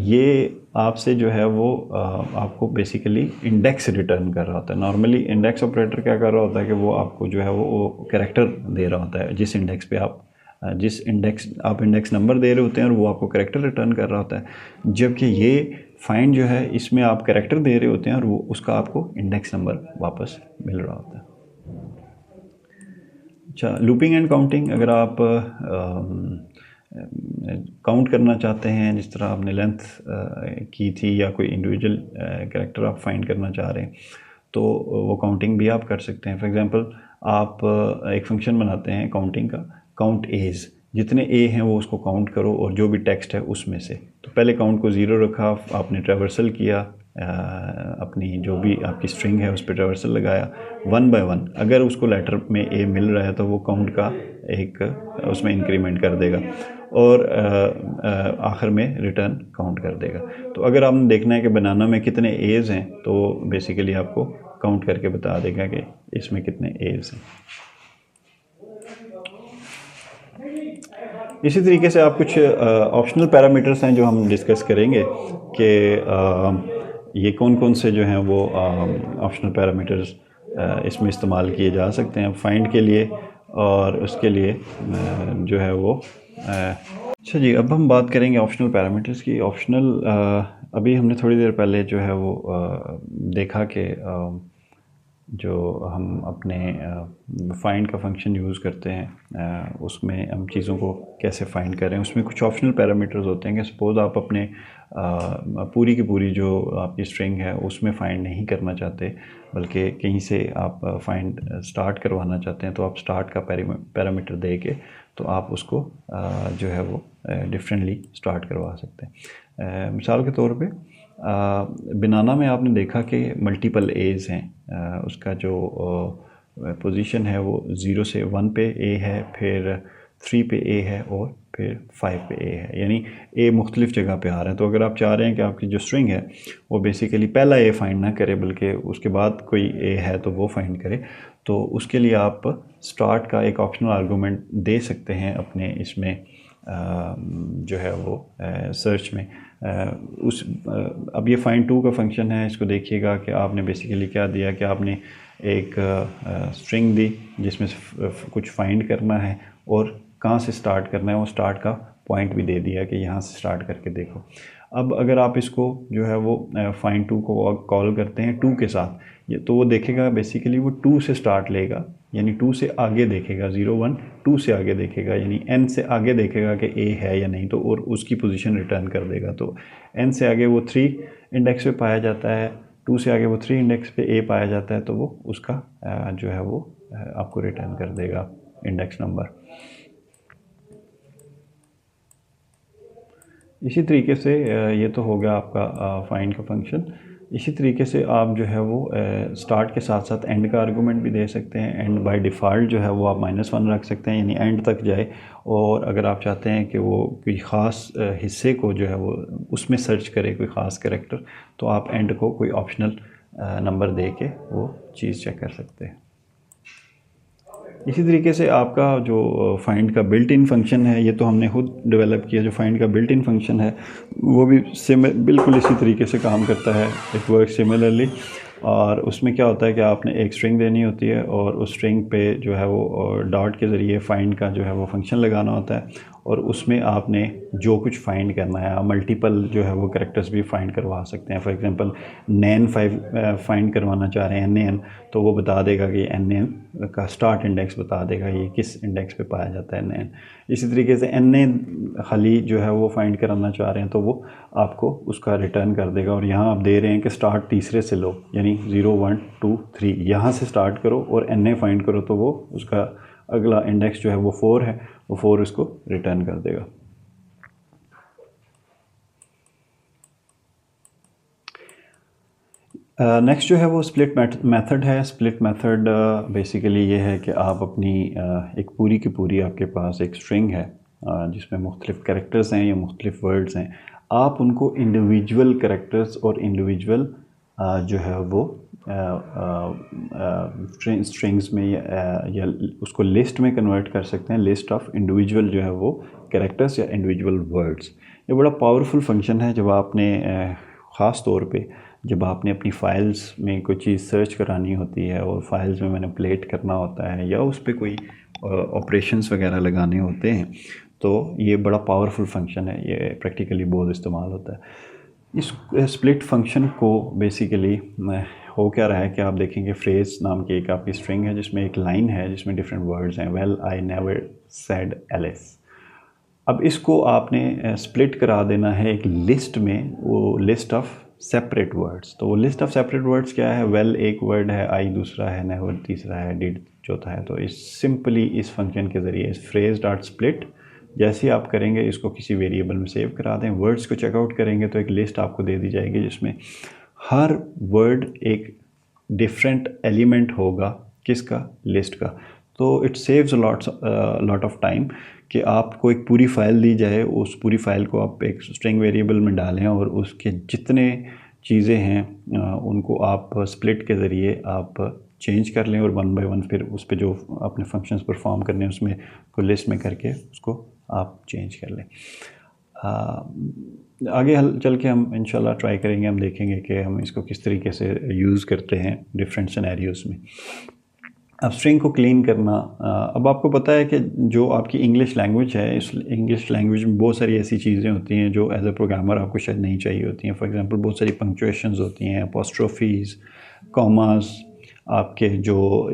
ये आपसे जो है वो आपको बेसिकली इंडेक्स रिटर्न कर रहा होता है। नॉर्मली इंडेक्स ऑपरेटर क्या कर रहा होता है कि वो आपको जो है वो कैरेक्टर दे रहा होता है, जिस इंडेक्स पे आप इंडेक्स नंबर दे रहे होते हैं और वो आपको कैरेक्टर रिटर्न कर रहा होता है। जबकि ये फाइंड जो है इसमें आप कैरेक्टर दे रहे होते हैं और वो उसका आपको इंडेक्स नंबर वापस मिल रहा होता है। अच्छा, लूपिंग एंड काउंटिंग, अगर आप काउंट करना चाहते हैं जिस तरह आपने लेंथ की थी, या कोई इंडिविजुअल कैरेक्टर आप फाइंड करना चाह रहे हैं, तो वो काउंटिंग भी आप कर सकते हैं। फॉर एग्जांपल आप एक फंक्शन बनाते हैं काउंटिंग का, काउंट एज, जितने ए हैं वो उसको काउंट करो और जो भी टेक्स्ट है उसमें से। तो पहले काउंट को 0 रखा, आपने ट्रैवर्सल किया, अपनी जो भी आपकी स्ट्रिंग है उस पर ट्रैवर्सल लगाया 1 बाय 1। अगर उसको लेटर में ए मिल रहा है तो वो काउंट का एक उसमें इंक्रीमेंट कर देगा और आखिर में रिटर्न काउंट कर देगा। तो अगर आपने देखना है कि बनाना में कितने एज हैं तो बेसिकली आपको काउंट करके बता देगा कि इसमें कितने एज हैं। इसी तरीके से आप कुछ ऑप्शनल पैरामीटर्स हैं जो हम डिस्कस करेंगे कि ये कौन कौन से जो हैं वो ऑप्शनल पैरामीटर्स इसमें इस्तेमाल किए जा सकते हैं फाइंड के लिए, और उसके लिए जो है वो अच्छा जी, अब हम बात करेंगे ऑप्शनल पैरामीटर्स की। ऑप्शनल अभी हमने थोड़ी देर पहले जो है वो देखा कि जो हम अपने फाइंड का फंक्शन यूज़ करते हैं उसमें हम चीज़ों को कैसे फाइंड करें। उसमें कुछ ऑप्शनल पैरामीटर्स होते हैं कि सपोज़ आप अपने पूरी की पूरी जो आपकी स्ट्रिंग है उसमें फ़ाइंड नहीं करना चाहते, बल्कि कहीं से आप फाइंड स्टार्ट करवाना चाहते हैं, तो आप स्टार्ट का पैरामीटर दे के तो आप उसको जो है वो डिफरेंटली स्टार्ट करवा सकते हैं। मिसाल के तौर पे बनाना में आपने देखा कि मल्टीपल एज हैं, उसका जो पोजीशन है वो 0 से 1 पे ए है, फिर 3 पे ए है और फिर 5 पे ए है, यानी ए मुख्तलिफ जगह पे आ रहे हैं। तो अगर आप चाह रहे हैं कि आपकी जो स्ट्रिंग है वो बेसिकली पहला ए फाइंड ना करे बल्कि उसके बाद कोई ए है तो वो फाइंड करे, तो उसके लिए आप स्टार्ट का एक ऑप्शनल आर्गूमेंट दे सकते हैं अपने इसमें जो है वो सर्च में। अब ये फाइंड टू का फंक्शन है, इसको देखिएगा कि आपने बेसिकली क्या दिया कि आपने एक स्ट्रिंग दी जिसमें कुछ फाइंड करना है और कहाँ से स्टार्ट करना है, वो स्टार्ट का पॉइंट भी दे दिया कि यहाँ से स्टार्ट करके देखो। अब अगर आप इसको जो है वो फाइंड टू को कॉल करते हैं 2 के साथ, तो वो देखेगा बेसिकली वो 2 से स्टार्ट लेगा, यानी 2 से आगे देखेगा, 0 1 2 से आगे देखेगा, यानी n से आगे देखेगा कि a है या नहीं, तो और उसकी पोजीशन रिटर्न कर देगा। तो n से आगे वो 3 इंडेक्स पे पाया जाता है, 2 से आगे वो 3 इंडेक्स पे a पाया जाता है, तो वो उसका जो है वो आपको रिटर्न कर देगा इंडेक्स नंबर। इसी तरीके से ये तो हो गया आपका फाइंड का फंक्शन। इसी तरीके से आप जो है वो स्टार्ट के साथ साथ एंड का आर्गूमेंट भी दे सकते हैं। एंड बाय डिफ़ॉल्ट जो है वो आप -1 रख सकते हैं, यानी एंड तक जाए। और अगर आप चाहते हैं कि वो कोई ख़ास हिस्से को जो है वो उसमें सर्च करे कोई ख़ास कैरेक्टर, तो आप एंड को कोई ऑप्शनल नंबर दे के वो चीज़ चेक कर सकते हैं। इसी तरीके से आपका जो फाइंड का बिल्ट इन फंक्शन है, ये तो हमने खुद डेवलप किया। जो फाइंड का बिल्ट इन फंक्शन है वो भी बिल्कुल इसी तरीके से काम करता है, इट वर्क सिमिलरली। और उसमें क्या होता है कि आपने एक स्ट्रिंग देनी होती है और उस स्ट्रिंग पे जो है वो डॉट के ज़रिए फाइंड का जो है वो फंक्शन लगाना होता है, और उसमें आपने जो कुछ फाइंड करना है, आप मल्टीपल जो है वो कैरेक्टर्स भी फाइंड करवा सकते हैं। फॉर एग्जांपल नैन 5 फाइंड करवाना चाह रहे हैं NaN, तो वो बता देगा कि NaN का स्टार्ट इंडेक्स बता देगा ये किस इंडेक्स पे पाया जाता है NaN। इसी तरीके से NA खाली जो है वो फाइंड कराना चाह रहे हैं तो वो आपको उसका रिटर्न कर देगा। और यहाँ आप दे रहे हैं कि स्टार्ट तीसरे से लो, यानी 0 1 2 3 यहाँ से स्टार्ट करो और NA फाइंड करो, तो वो उसका अगला इंडेक्स जो है वो 4 है, वो 4 उसको रिटर्न कर देगा। नेक्स्ट जो है वो स्प्लिट मेथड है। स्प्लिट मेथड बेसिकली ये है कि आप अपनी एक पूरी की पूरी आपके पास एक स्ट्रिंग है जिसमें मुख्तलिफ कैरेक्टर्स हैं या मुख्तलिफ वर्ड्स हैं, आप उनको इंडिविजुअल कैरेक्टर्स और इंडिविजुअल जो है वो स्ट्रिंग्स में या उसको लिस्ट में कन्वर्ट कर सकते हैं, लिस्ट ऑफ इंडिविजुअल जो है वो कैरेक्टर्स या इंडिविजुअल वर्ड्स। ये बड़ा पावरफुल फंक्शन है जब आपने ख़ास तौर पे जब आपने अपनी फ़ाइल्स में कोई चीज़ सर्च करानी होती है और फाइल्स में मैनिपुलेट करना होता है या उस पर कोई ऑपरेशंस वगैरह लगाने होते हैं, तो ये बड़ा पावरफुल फंक्शन है, ये प्रैक्टिकली बहुत इस्तेमाल होता है। इस स्प्लिट फंक्शन को बेसिकली हो क्या रहा है कि आप देखेंगे फ्रेज़ नाम की एक आपकी स्ट्रिंग है जिसमें एक लाइन है जिसमें डिफरेंट वर्ड्स हैं, well I never said Alice. अब इसको आपने स्प्लिट करा देना है एक लिस्ट में, वो लिस्ट ऑफ सेपरेट वर्ड्स। तो वो लिस्ट ऑफ सेपरेट वर्ड्स क्या है, वेल एक वर्ड है, आई दूसरा है, नेवर तीसरा है, डिड चौथा है। तो इस सिंपली इस फंक्शन के ज़रिए इस फ्रेज डॉट स्प्लिट जैसे ही आप करेंगे इसको किसी वेरिएबल में सेव करा दें, वर्ड्स को चेकआउट करेंगे तो एक लिस्ट आपको दे दी जाएगी जिसमें हर वर्ड एक डिफरेंट एलिमेंट होगा, किसका, लिस्ट का। तो it saves lot of time कि आपको एक पूरी फ़ाइल दी जाए, उस पूरी फ़ाइल को आप एक स्ट्रिंग वेरिएबल में डालें और उसके जितने चीज़ें हैं उनको आप स्प्लिट के ज़रिए आप चेंज कर लें और वन बाय वन फिर उस पर जो अपने फंक्शंस परफॉर्म करने हैं उसमें को लिस्ट में करके उसको आप चेंज कर लें। आगे चल के हम इंशाल्लाह ट्राई करेंगे, हम देखेंगे कि हम इसको किस तरीके से यूज़ करते हैं डिफरेंट सिनेरियोज़ में। अब स्ट्रिंग को क्लीन करना, अब आपको पता है कि जो आपकी इंग्लिश लैंग्वेज है, इस इंग्लिश लैंग्वेज में बहुत सारी ऐसी चीज़ें होती हैं जो एज अ प्रोग्रामर आपको शायद नहीं चाहिए होती हैं। फॉर एग्जांपल बहुत सारी पंक्चुएशंस होती हैं, अपोस्ट्रोफीज़, कॉमास, आपके जो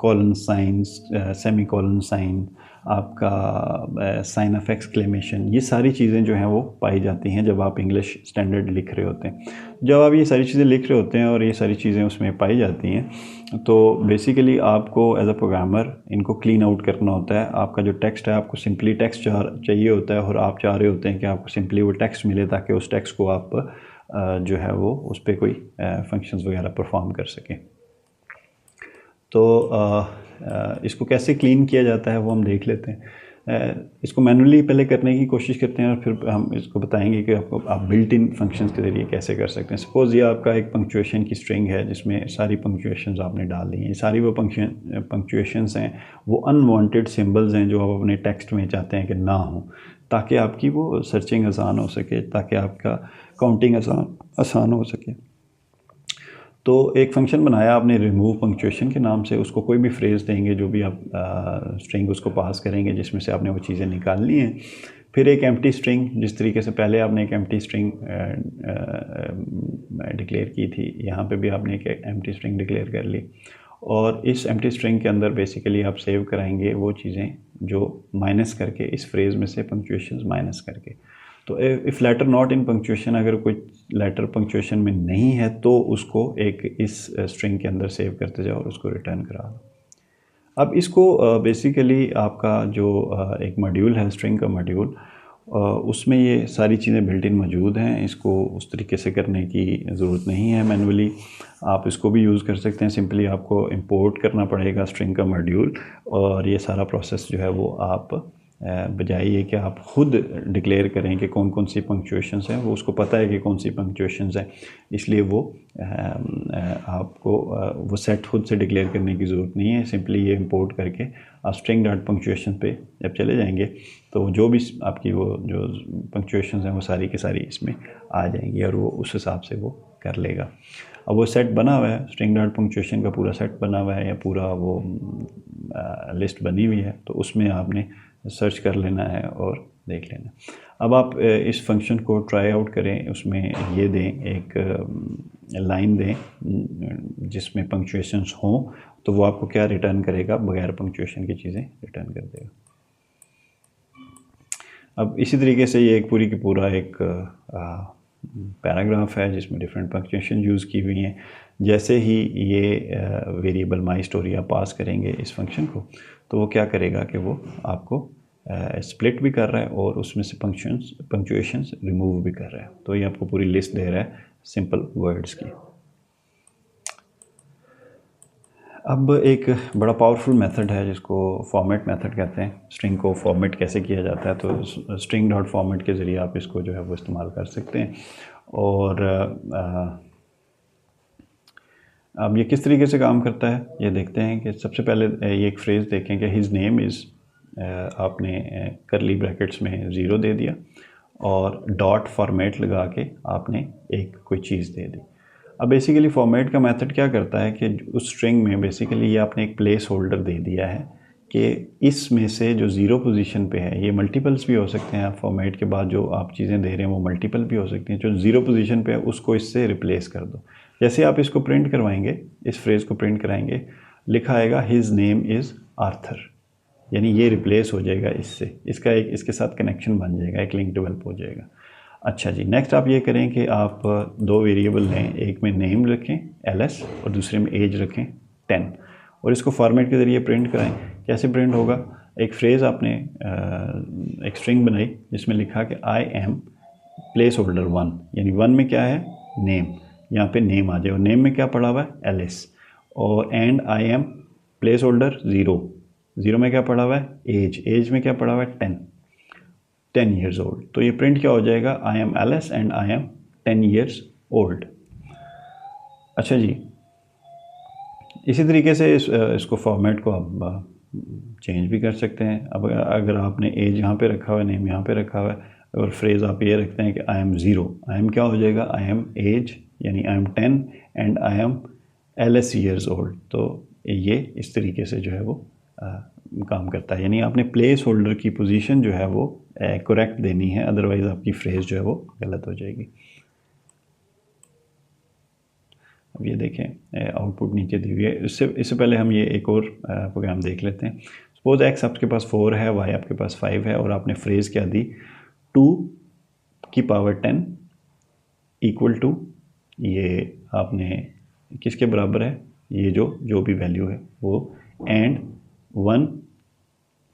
colon signs, semicolon sign, आपका साइन ऑफ एक्सक्लेमेशन, ये सारी चीज़ें जो हैं वो पाई जाती हैं जब आप इंग्लिश स्टैंडर्ड लिख रहे होते हैं। जब आप ये सारी चीज़ें लिख रहे होते हैं और ये सारी चीज़ें उसमें पाई जाती हैं तो बेसिकली आपको एज अ प्रोग्रामर इनको क्लीन आउट करना होता है। आपका जो टेक्स्ट है आपको सिंपली टेक्स्ट चाहिए होता है और आप चाह रहे होते हैं कि आपको सिंपली वो टेक्स्ट मिले ताकि उस टेक्स्ट को आप जो है वो उस पर कोई फंक्शंस वगैरह परफॉर्म कर सकें। तो इसको कैसे क्लीन किया जाता है वो हम देख लेते हैं। इसको मैनुअली पहले करने की कोशिश करते हैं और फिर हम इसको बताएंगे कि आप बिल्ट इन फंक्शंस के ज़रिए कैसे कर सकते हैं। सपोज़ ये आपका एक पंक्चुएशन की स्ट्रिंग है जिसमें सारी पंक्चुएशंस आपने डाल दी हैं। सारी वो पंक्चुएशंस हैं वो अनवांटेड सिंबल्स हैं जो आप अपने टेक्स्ट में चाहते हैं कि ना हो, ताकि आपकी वो सर्चिंग आसान हो सके, ताकि आपका काउंटिंग आसान हो सके। तो एक फ़ंक्शन बनाया आपने रिमूव पंक्चुएशन के नाम से, उसको कोई भी फ्रेज़ देंगे जो भी आप स्ट्रिंग उसको पास करेंगे जिसमें से आपने वो चीज़ें निकालनी हैं। फिर एक एम्प्टी स्ट्रिंग, जिस तरीके से पहले आपने एक एम्प्टी स्ट्रिंग डिक्लेयर की थी, यहाँ पे भी आपने एक एम्प्टी स्ट्रिंग डिक्लेयर कर ली और इस एम्प्टी स्ट्रिंग के अंदर बेसिकली आप सेव कराएंगे वो चीज़ें जो माइनस करके, इस फ्रेज़ में से पंक्चुएशंस माइनस करके। तो if letter not in punctuation, अगर कोई लेटर पंक्चुएशन में नहीं है तो उसको एक इस स्ट्रिंग के अंदर सेव करते जाओ और उसको रिटर्न करा दो। अब इसको बेसिकली आपका जो एक मॉड्यूल है, स्ट्रिंग का मॉड्यूल, उसमें ये सारी चीज़ें बिल्ट इन मौजूद हैं। इसको उस तरीके से करने की ज़रूरत नहीं है मैनुअली, आप इसको भी यूज़ कर सकते हैं। सिंपली आपको इंपोर्ट करना पड़ेगा स्ट्रिंग का मॉड्यूल और ये सारा प्रोसेस जो है वो आप बजाय ये कि आप खुद डिक्लेयर करें कि कौन कौन सी पंक्चुएशंस हैं, वो उसको पता है कि कौन सी पंक्चुएशंस हैं, इसलिए वो आपको वो सेट खुद से डिक्लेयर करने की ज़रूरत नहीं है। सिंपली ये इंपोर्ट करके आप स्ट्रिंग डॉट पंक्चुएशन पे जब चले जाएंगे तो जो भी आपकी वो जो पंक्चुएशंस हैं वो सारी की सारी इसमें आ जाएंगी और वो उस हिसाब से वो कर लेगा। अब वो सेट बना हुआ है, स्ट्रिंग डॉट पंक्चुएशन का पूरा सेट बना हुआ है या पूरा वो लिस्ट बनी हुई है, तो उसमें आपने सर्च कर लेना है और देख लेना। अब आप इस फंक्शन को ट्राई आउट करें, उसमें ये दें, एक लाइन दें जिसमें पंक्चुएशंस हों, तो वो आपको क्या रिटर्न करेगा, बगैर पंक्चुएशन की चीज़ें रिटर्न कर देगा। अब इसी तरीके से ये एक पूरी की पूरा एक पैराग्राफ है जिसमें डिफरेंट पंक्चुएशन यूज़ की हुई हैं। जैसे ही ये वेरिएबल माई स्टोरी आप पास करेंगे इस फंक्शन को, तो वो क्या करेगा कि वो आपको स्प्लिट भी कर रहा है और उसमें से पंक्चुएशंस रिमूव भी कर रहा है। तो ये आपको पूरी लिस्ट दे रहा है सिंपल वर्ड्स की। अब एक बड़ा पावरफुल मेथड है जिसको फॉर्मेट मेथड कहते हैं। स्ट्रिंग को फॉर्मेट कैसे किया जाता है, तो स्ट्रिंग डॉट फॉर्मेट के ज़रिए आप इसको जो है वो इस्तेमाल कर सकते हैं। और अब ये किस तरीके से काम करता है ये देखते हैं कि सबसे पहले ये एक फ्रेज़ देखें कि हिज नेम इज़, आपने करली ब्रैकेट्स में 0 दे दिया और डॉट फॉर्मेट लगा के आपने एक कोई चीज़ दे दी। अब बेसिकली फॉर्मेट का मेथड क्या करता है कि उस स्ट्रिंग में बेसिकली ये आपने एक प्लेस होल्डर दे दिया है कि इसमें से जो 0 पोजीशन पे है, ये मल्टीपल्स भी हो सकते हैं। फॉर्मेट के बाद जो आप चीज़ें दे रहे हैं वो मल्टीपल भी हो सकती हैं। जो 0 पोजीशन पे है उसको इससे रिप्लेस कर दो। जैसे आप इसको प्रिंट करवाएंगे, इस फ्रेज़ को प्रिंट कराएंगे, लिखा आएगा हिज नेम इज़ आर्थर, यानी ये रिप्लेस हो जाएगा इससे, इसका एक इसके साथ कनेक्शन बन जाएगा, एक लिंक डेवलप हो जाएगा। अच्छा जी, नेक्स्ट आप ये करें कि आप 2 वेरिएबल लें, एक में नेम रखें LS और दूसरे में एज रखें 10 और इसको फॉर्मेट के ज़रिए प्रिंट कराएं। कैसे प्रिंट होगा, एक फ्रेज़ आपने एक स्ट्रिंग बनाई जिसमें लिखा कि आई एम प्लेस होल्डर 1, यानी 1 में क्या है, नेम, यहाँ पे नेम आ जाए और नेम में क्या पड़ा हुआ है, एलिस, और and I M place holder 0, 0 में क्या पड़ा हुआ है, एज, एज में क्या पड़ा हुआ है, 10 ईयर्स ओल्ड। तो ये प्रिंट क्या हो जाएगा, I am Alice and I am 10 years old. अच्छा जी, इसी तरीके से इसको फॉर्मेट को आप चेंज भी कर सकते हैं। अब अगर आपने एज यहाँ पे रखा हुआ है, नेम यहाँ पे रखा हुआ है, और फ्रेज़ आप ये रखते हैं कि आई एम 0, आई एम क्या हो जाएगा, आई एम एज, यानी आई am 10 and I M LS years old. तो ये इस तरीके से जो है वो काम करता है, यानी आपने प्लेस होल्डर की पोजीशन जो है वो करेक्ट देनी है, अदरवाइज़ आपकी फ्रेज़ जो है वो गलत हो जाएगी। अब ये देखें आउटपुट नीचे दी हुई है। इससे पहले हम ये एक और प्रोग्राम देख लेते हैं। सपोज एक्स आपके पास 4 है, वाई आपके पास 5 है, और आपने फ्रेज़ क्या दी, 2 की पावर 10 इक्वल टू, ये आपने किसके बराबर है, ये जो भी वैल्यू है वो, and 1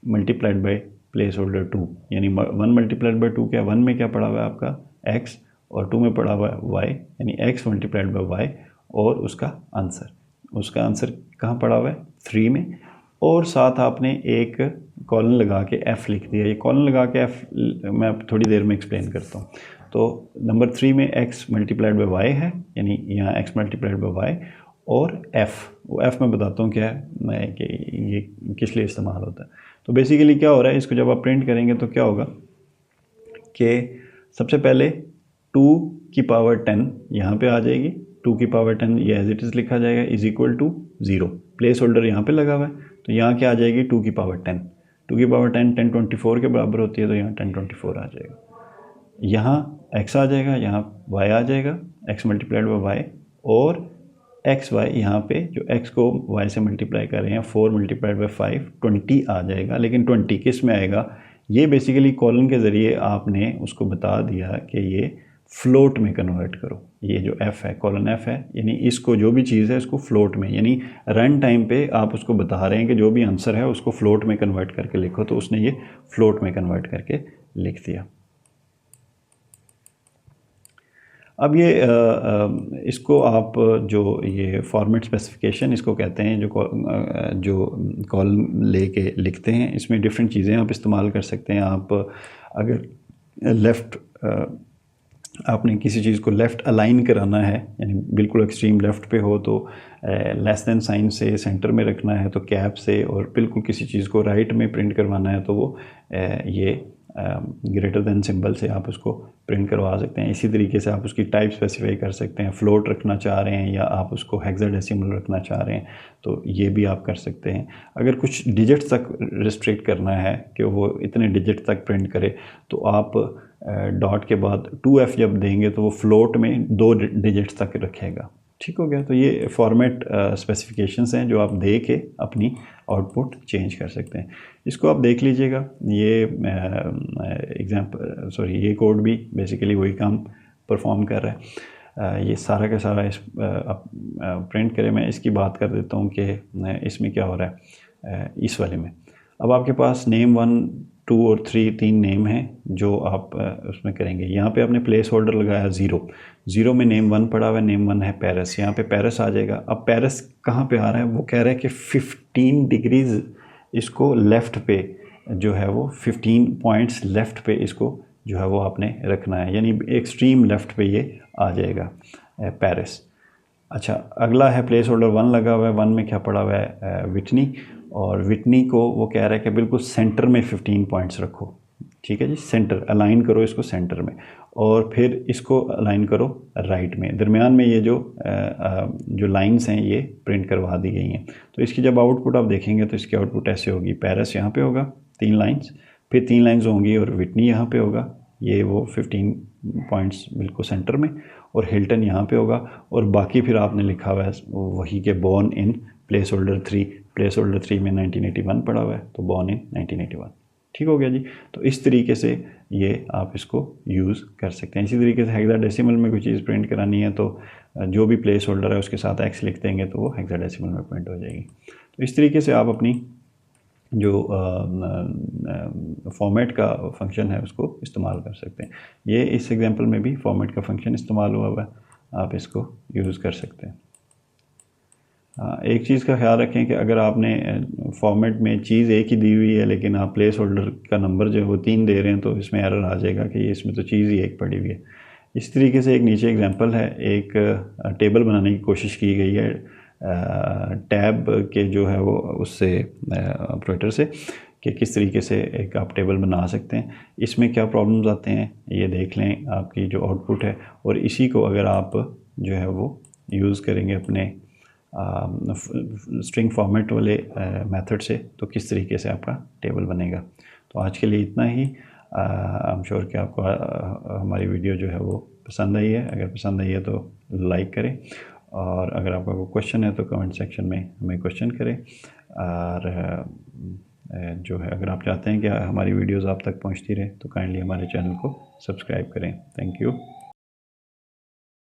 multiplied by place holder 2, यानी 1 मल्टीप्लाइड बाई 2 क्या, 1 में क्या पड़ा हुआ है आपका x, और 2 में पड़ा हुआ है y, यानी x मल्टीप्लाइड बाई y, और उसका आंसर कहाँ पड़ा हुआ है, 3 में, और साथ आपने एक कॉलन लगा के f लिख दिया। ये कॉलन लगा के f मैं थोड़ी देर में एक्सप्लेन करता हूँ। तो नंबर 3 में x मल्टीप्लाइड बाई y है, यानी यहाँ x मल्टीप्लाइड बाई y, और वो f मैं बताता हूँ क्या है, कि ये किस लिए इस्तेमाल होता है। तो बेसिकली क्या हो रहा है, इसको जब आप प्रिंट करेंगे तो क्या होगा कि सबसे पहले 2 की पावर 10 यहाँ पे आ जाएगी, 2 की पावर 10 ये एज इट इज़ लिखा जाएगा, is equal to 0, placeholder यहाँ पे लगा हुआ है, तो यहाँ क्या आ जाएगी, 2 की पावर 10, 2 की पावर 10 1024 के बराबर होती है, तो यहाँ 1024 आ जाएगा। यहाँ x आ जाएगा, यहाँ y आ जाएगा, x मल्टीप्लाइड बाई y, और एक्स वाई यहाँ पे जो x को y से मल्टीप्लाई कर रहे हैं, 4 मल्टीप्लाइड बाई 5 20 आ जाएगा। लेकिन 20 किस में आएगा, ये बेसिकली कॉलन के ज़रिए आपने उसको बता दिया कि ये फ्लोट में कन्वर्ट करो। ये जो f है, कॉलन f है, यानी इसको जो भी चीज़ है इसको फ्लोट में, यानी रन टाइम पे आप उसको बता रहे हैं कि जो भी आंसर है उसको फ्लोट में कन्वर्ट करके लिखो, तो उसने ये फ्लोट में कन्वर्ट करके लिख दिया। अब ये इसको आप जो ये फॉर्मेट स्पेसिफिकेशन इसको कहते हैं, जो कॉलम लेके लिखते हैं, इसमें डिफरेंट चीज़ें आप इस्तेमाल कर सकते हैं। आप अगर लेफ़्ट आपने किसी चीज़ को लेफ़्ट अलाइन कराना है, यानी बिल्कुल एक्सट्रीम लेफ़्ट पे हो तो लेस देन साइन से सेंटर में रखना है तो कैप से, और बिल्कुल किसी चीज़ को राइट में प्रिंट करवाना है तो वो ये ग्रेटर देन सिंबल से आप उसको प्रिंट करवा सकते हैं। इसी तरीके से आप उसकी टाइप स्पेसिफाई कर सकते हैं, फ्लोट रखना चाह रहे हैं या आप उसको हेक्साडेसिमल रखना चाह रहे हैं तो ये भी आप कर सकते हैं। अगर कुछ डिजिट्स तक रिस्ट्रिक्ट करना है कि वो इतने डिजिट तक प्रिंट करे तो आप डॉट के बाद 2F जब देंगे तो वो फ्लोट में 2 डिजिट्स तक रखेगा। ठीक हो गया। तो ये फॉर्मेट स्पेसिफिकेशंस हैं जो आप दे के अपनी आउटपुट चेंज कर सकते हैं। इसको आप देख लीजिएगा, ये ये कोड भी बेसिकली वही काम परफॉर्म कर रहा है। ये सारा का सारा इस प्रिंट करें। मैं इसकी बात कर देता हूँ कि इसमें क्या हो रहा है इस वाले में। अब आपके पास नेम 1, 2 और 3 नेम हैं जो आप उसमें करेंगे। यहाँ पे आपने प्लेस होल्डर लगाया 0 में नेम 1 पड़ा हुआ है, नेम 1 है पेरिस, यहाँ पे पेरिस आ जाएगा। अब पेरिस कहाँ पे आ रहा है, वो कह रहा है कि 15 डिग्रीज़ इसको लेफ़्ट पे जो है वो 15 पॉइंट्स लेफ़्ट पे इसको जो है वो आपने रखना है, यानी एक्सट्रीम लेफ़्ट पे ये आ जाएगा पेरिस। अच्छा, अगला है प्लेस होल्डर 1 लगा हुआ है, 1 में क्या पड़ा हुआ है विटनी, और विटनी को वो कह रहा है कि बिल्कुल सेंटर में 15 पॉइंट्स रखो। ठीक है जी, सेंटर अलाइन करो इसको सेंटर में, और फिर इसको अलाइन करो राइट में। दरमियान में ये जो लाइंस हैं ये प्रिंट करवा दी गई हैं। तो इसकी जब आउटपुट आप देखेंगे तो इसकी आउटपुट ऐसे होगी, पेरिस यहाँ पे होगा 3 लाइंस, फिर 3 लाइंस होंगी और विटनी यहाँ पे होगा, ये वो 15 पॉइंट्स बिल्कुल सेंटर में, और हिल्टन यहाँ पे होगा, और बाकी फिर आपने लिखा हुआ है वही के born in place holder 3। Place holder 3 में 1981 पड़ा हुआ है तो बॉर्न इन 1981। ठीक हो गया जी। तो इस तरीके से ये आप इसको यूज़ कर सकते हैं। इसी तरीके से हेक्साडेसिमल में कोई चीज़ प्रिंट करानी है तो जो भी प्लेस होल्डर है उसके साथ x लिख देंगे तो वो हेक्साडेसिमल में प्रिंट हो जाएगी। तो इस तरीके से आप अपनी जो फॉर्मेट का फंक्शन है उसको इस्तेमाल कर सकते हैं। ये इस एग्जांपल में भी फॉर्मेट का फंक्शन इस्तेमाल हुआ है, आप इसको यूज़ कर सकते हैं। एक चीज़ का ख्याल रखें कि अगर आपने फॉर्मेट में चीज़ एक ही दी हुई है लेकिन आप प्लेस होल्डर का नंबर जो है वो 3 दे रहे हैं, तो इसमें एरर आ जाएगा कि ये इसमें तो चीज़ ही एक पड़ी हुई है। इस तरीके से एक नीचे एग्जांपल है, एक टेबल बनाने की कोशिश की गई है टैब के जो है वो उससे ऑपरेटर से, कि किस तरीके से एक आप टेबल बना सकते हैं। इसमें क्या प्रॉब्लम्स आते हैं ये देख लें, आपकी जो आउटपुट है, और इसी को अगर आप जो है वो यूज़ करेंगे अपने स्ट्रिंग फॉर्मेट वाले मेथड से, तो किस तरीके से आपका टेबल बनेगा। तो आज के लिए इतना ही। आई एम श्योर कि आपको हमारी वीडियो जो है वो पसंद आई है। अगर पसंद आई है तो लाइक करें, और अगर आपका कोई क्वेश्चन है तो कमेंट सेक्शन में हमें क्वेश्चन करें। और जो है अगर आप चाहते हैं कि हमारी वीडियोज़ आप तक पहुँचती रहे तो काइंडली हमारे चैनल को सब्सक्राइब करें। Thank you.